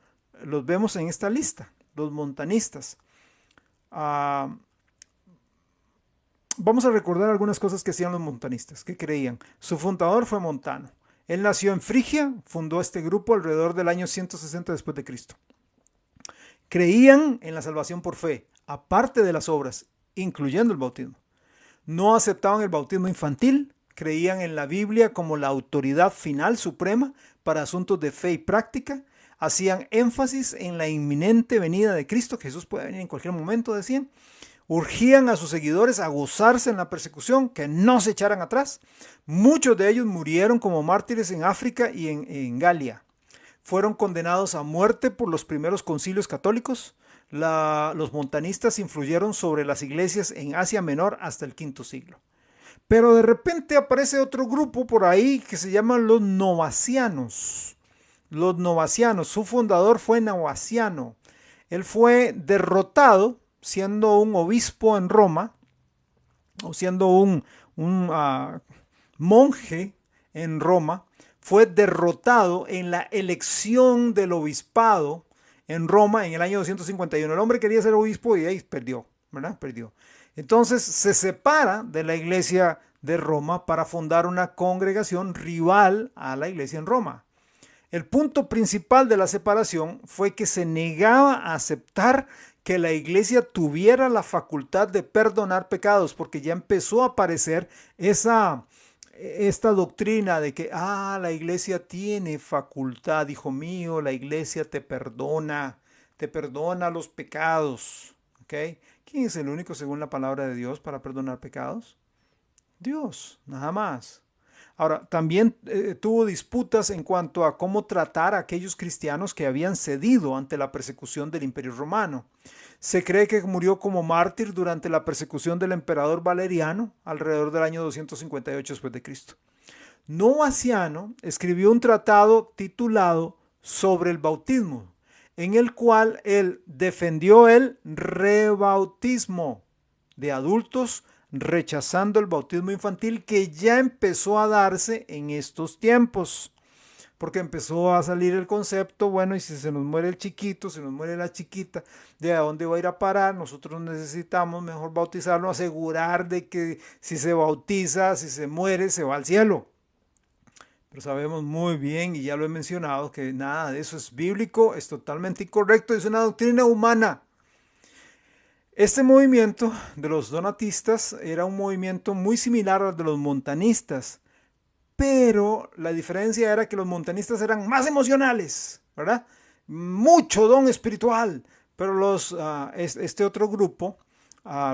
los vemos en esta lista, los montanistas. Vamos a recordar algunas cosas que hacían los montanistas, que creían. Su fundador fue Montano. Él nació en Frigia, fundó este grupo alrededor del año 160 después de Cristo. Creían en la salvación por fe, aparte de las obras, incluyendo el bautismo. No aceptaban el bautismo infantil, creían en la Biblia como la autoridad final suprema para asuntos de fe y práctica, hacían énfasis en la inminente venida de Cristo, que Jesús puede venir en cualquier momento, decían. Urgían a sus seguidores a gozarse en la persecución, que no se echaran atrás. Muchos de ellos murieron como mártires en África y en Galia. Fueron condenados a muerte por los primeros concilios católicos. Los montanistas influyeron sobre las iglesias en Asia Menor hasta el V siglo. Pero de repente aparece otro grupo por ahí que se llaman los novacianos. Los novacianos, su fundador fue Novaciano. Él fue derrotado siendo un obispo en Roma, o siendo un monje en Roma, fue derrotado en la elección del obispado en Roma en el año 251. El hombre quería ser obispo y ahí perdió, ¿verdad? Perdió. Entonces se separa de la iglesia de Roma para fundar una congregación rival a la iglesia en Roma. El punto principal de la separación fue que se negaba a aceptar que la iglesia tuviera la facultad de perdonar pecados, porque ya empezó a aparecer esta doctrina de que, la iglesia tiene facultad, hijo mío, la iglesia te perdona los pecados, ¿ok? ¿Quién es el único según la palabra de Dios para perdonar pecados? Dios, nada más. Ahora, también tuvo disputas en cuanto a cómo tratar a aquellos cristianos que habían cedido ante la persecución del Imperio Romano. Se cree que murió como mártir durante la persecución del emperador Valeriano alrededor del año 258 después de Cristo. Novaciano escribió un tratado titulado Sobre el bautismo, en el cual él defendió el rebautismo de adultos, rechazando el bautismo infantil que ya empezó a darse en estos tiempos, porque empezó a salir el concepto, bueno, y si se nos muere el chiquito, se nos muere la chiquita, ¿de a dónde va a ir a parar? Nosotros necesitamos mejor bautizarlo, asegurar de que si se bautiza, si se muere, se va al cielo. Pero sabemos muy bien, y ya lo he mencionado, que nada de eso es bíblico, es totalmente incorrecto, es una doctrina humana. Este movimiento de los donatistas era un movimiento muy similar al de los montanistas, pero la diferencia era que los montanistas eran más emocionales, ¿verdad? Mucho don espiritual, pero este otro grupo,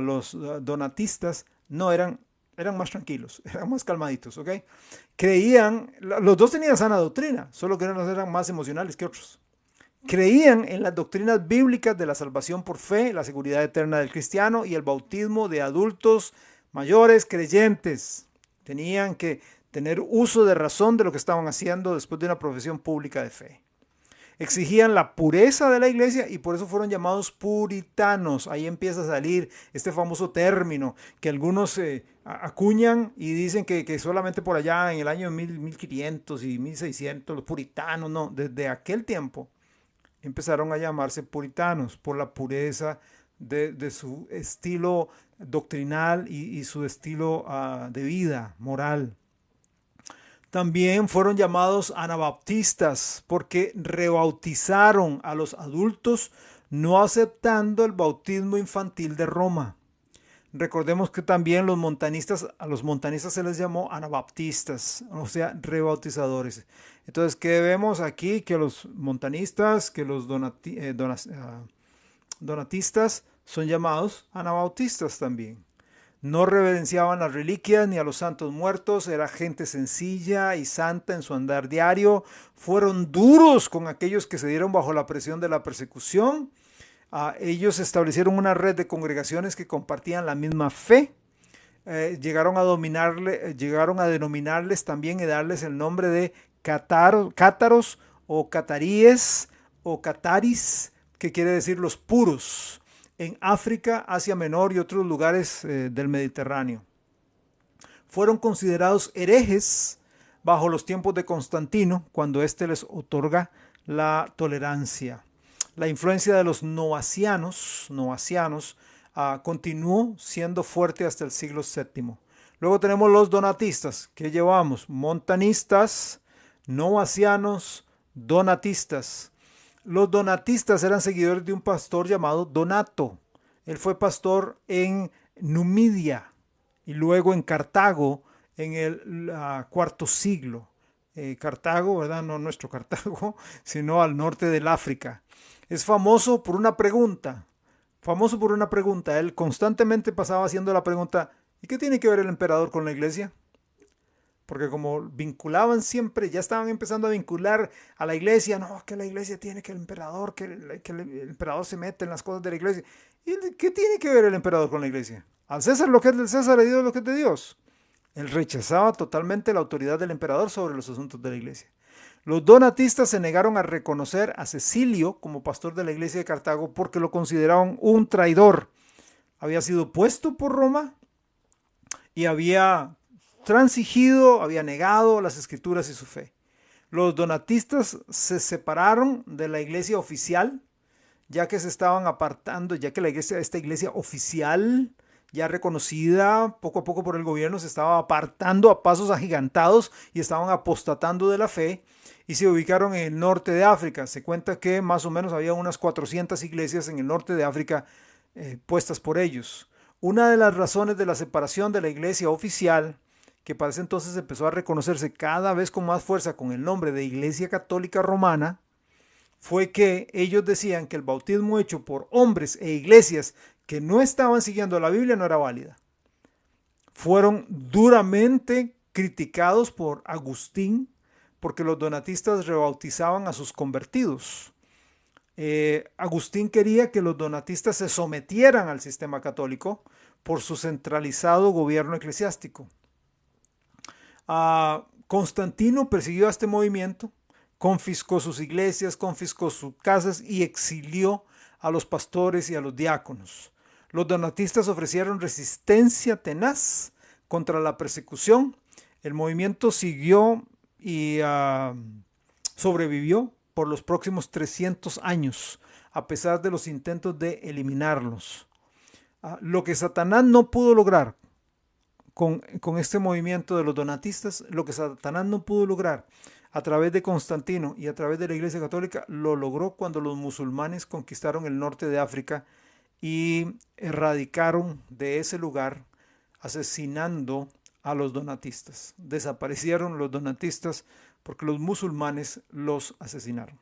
los donatistas, no eran más tranquilos, eran más calmaditos, ¿ok? Creían, los dos tenían sana doctrina, solo que unos eran más emocionales que otros. Creían en las doctrinas bíblicas de la salvación por fe, la seguridad eterna del cristiano y el bautismo de adultos mayores creyentes. Tenían que tener uso de razón de lo que estaban haciendo después de una profesión pública de fe. Exigían la pureza de la iglesia y por eso fueron llamados puritanos. Ahí empieza a salir este famoso término que algunos acuñan y dicen que solamente por allá en el año 1500 y 1600 los puritanos, no, desde aquel tiempo empezaron a llamarse puritanos por la pureza de su estilo doctrinal y su estilo de vida moral. También fueron llamados anabaptistas porque rebautizaron a los adultos no aceptando el bautismo infantil de Roma. Recordemos que también a los montanistas se les llamó anabaptistas, o sea, rebautizadores. Entonces, ¿qué vemos aquí? Que los montanistas, que los donatistas son llamados anabaptistas también. No reverenciaban las reliquias ni a los santos muertos, era gente sencilla y santa en su andar diario. Fueron duros con aquellos que se dieron bajo la presión de la persecución. Ellos establecieron una red de congregaciones que compartían la misma fe. Llegaron a denominarles también y darles el nombre de cátaros o cataríes o cataris, que quiere decir los puros, en África, Asia Menor y otros lugares del Mediterráneo. Fueron considerados herejes bajo los tiempos de Constantino, cuando éste les otorga la tolerancia. La influencia de los novacianos continuó siendo fuerte hasta el siglo VII. Luego tenemos los donatistas, que llevamos montanistas, novacianos, donatistas. Los donatistas eran seguidores de un pastor llamado Donato. Él fue pastor en Numidia y luego en Cartago en el cuarto siglo. Cartago, ¿verdad? No nuestro Cartago, sino al norte del África. Es famoso por una pregunta. Él constantemente pasaba haciendo la pregunta: ¿y qué tiene que ver el emperador con la iglesia? Porque como vinculaban siempre, ya estaban empezando a vincular a la iglesia, no, que la iglesia tiene que el emperador, que el emperador se mete en las cosas de la iglesia. ¿Y qué tiene que ver el emperador con la iglesia? Al César lo que es del César, a Dios lo que es de Dios. Él rechazaba totalmente la autoridad del emperador sobre los asuntos de la iglesia. Los donatistas se negaron a reconocer a Cecilio como pastor de la iglesia de Cartago porque lo consideraban un traidor. Había sido puesto por Roma y había transigido, había negado las escrituras y su fe. Los donatistas se separaron de la iglesia oficial, ya que se estaban apartando, ya que esta iglesia oficial, ya reconocida poco a poco por el gobierno, se estaba apartando a pasos agigantados y estaban apostatando de la fe, y se ubicaron en el norte de África. Se cuenta que más o menos había unas 400 iglesias en el norte de África puestas por ellos. Una de las razones de la separación de la iglesia oficial, que para ese entonces empezó a reconocerse cada vez con más fuerza con el nombre de Iglesia Católica Romana, fue que ellos decían que el bautismo hecho por hombres e iglesias que no estaban siguiendo la Biblia no era válida. Fueron duramente criticados por Agustín porque los donatistas rebautizaban a sus convertidos. Agustín quería que los donatistas se sometieran al sistema católico por su centralizado gobierno eclesiástico. Constantino persiguió a este movimiento, confiscó sus iglesias, confiscó sus casas y exilió a los pastores y a los diáconos. Los donatistas ofrecieron resistencia tenaz contra la persecución. El movimiento siguió y sobrevivió por los próximos 300 años, a pesar de los intentos de eliminarlos. Lo que Satanás no pudo lograr con este movimiento de los donatistas, lo que Satanás no pudo lograr a través de Constantino y a través de la Iglesia Católica, lo logró cuando los musulmanes conquistaron el norte de África y erradicaron de ese lugar, asesinando a los donatistas. Desaparecieron los donatistas porque los musulmanes los asesinaron.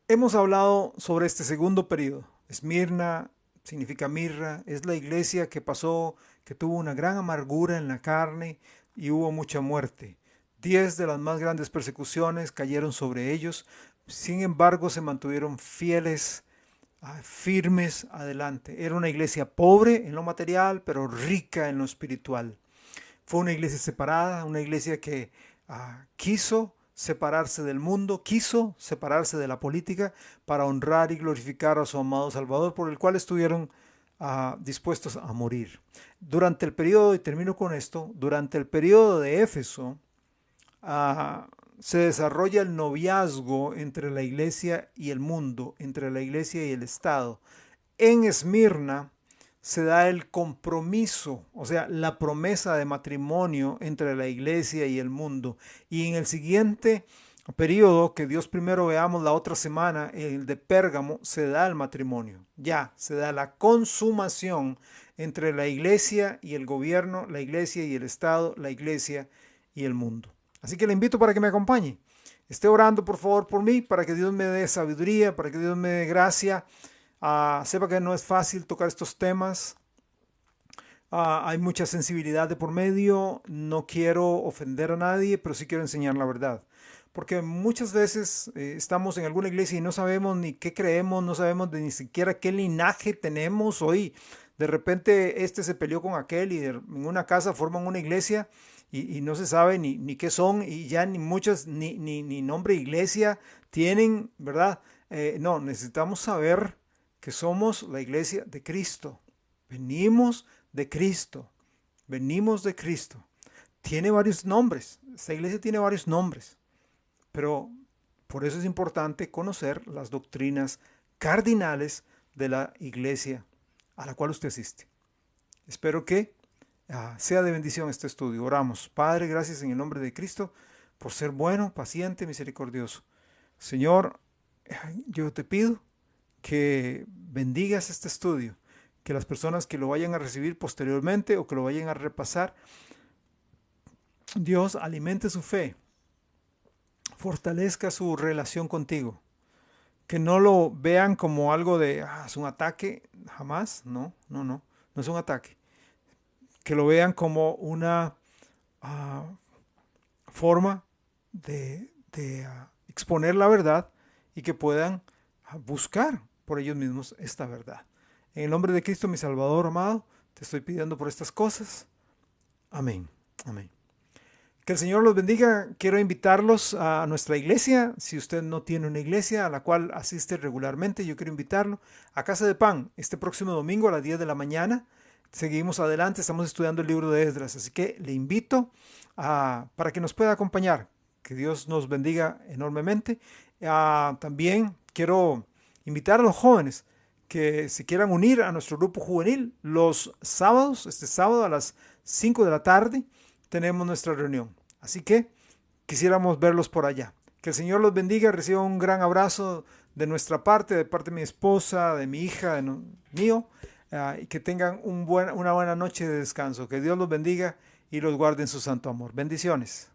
Hemos hablado sobre este segundo periodo. Esmirna significa mirra, es la iglesia que tuvo una gran amargura en la carne y hubo mucha muerte. 10 de las más grandes persecuciones cayeron sobre ellos, sin embargo se mantuvieron fieles, firmes adelante. Era una iglesia pobre en lo material, pero rica en lo espiritual. Fue una iglesia separada, una iglesia que quiso separarse del mundo, quiso separarse de la política para honrar y glorificar a su amado Salvador, por el cual estuvieron dispuestos a morir. Durante el periodo, y termino con esto, durante el periodo de Éfeso, se desarrolla el noviazgo entre la iglesia y el mundo, entre la iglesia y el Estado. En Esmirna se da el compromiso, o sea, la promesa de matrimonio entre la iglesia y el mundo. Y en el siguiente periodo, que Dios primero veamos la otra semana, el de Pérgamo, se da el matrimonio. Ya, se da la consumación entre la iglesia y el gobierno, la iglesia y el Estado, la iglesia y el mundo. Así que le invito para que me acompañe. Esté orando por favor por mí, para que Dios me dé sabiduría, para que Dios me dé gracia. Sepa que no es fácil tocar estos temas. Hay mucha sensibilidad de por medio. No quiero ofender a nadie, pero sí quiero enseñar la verdad. Porque muchas veces estamos en alguna iglesia y no sabemos ni qué creemos, no sabemos ni siquiera qué linaje tenemos hoy. De repente este se peleó con aquel y en una casa forman una iglesia y no se sabe ni qué son y ya ni muchas ni nombre de iglesia tienen, ¿verdad? No, necesitamos saber que somos la iglesia de Cristo. Venimos de Cristo. Venimos de Cristo. Tiene varios nombres. Esta iglesia tiene varios nombres. Pero por eso es importante conocer las doctrinas cardinales de la iglesia a la cual usted asiste. Espero que sea de bendición este estudio. Oramos. Padre, gracias en el nombre de Cristo por ser bueno, paciente, misericordioso. Señor, yo te pido que bendigas este estudio, que las personas que lo vayan a recibir posteriormente o que lo vayan a repasar, Dios alimente su fe, fortalezca su relación contigo, que no lo vean como algo de, es un ataque, jamás, no es un ataque, que lo vean como una forma de exponer la verdad y que puedan buscar por ellos mismos esta verdad. En el nombre de Cristo, mi Salvador amado, te estoy pidiendo por estas cosas. Amén. Amén. Que el Señor los bendiga. Quiero invitarlos a nuestra iglesia. Si usted no tiene una iglesia a la cual asiste regularmente, yo quiero invitarlo a Casa de Pan este próximo domingo a las 10 de la mañana. Seguimos adelante, estamos estudiando el libro de Esdras, así que le invito para que nos pueda acompañar. Que Dios nos bendiga enormemente. También quiero invitar a los jóvenes que se quieran unir a nuestro grupo juvenil los sábados. Este sábado a las 5 de la tarde tenemos nuestra reunión. Así que quisiéramos verlos por allá. Que el Señor los bendiga. Reciban un gran abrazo de nuestra parte, de parte de mi esposa, de mi hija, mío. Y que tengan una buena noche de descanso. Que Dios los bendiga y los guarde en su santo amor. Bendiciones.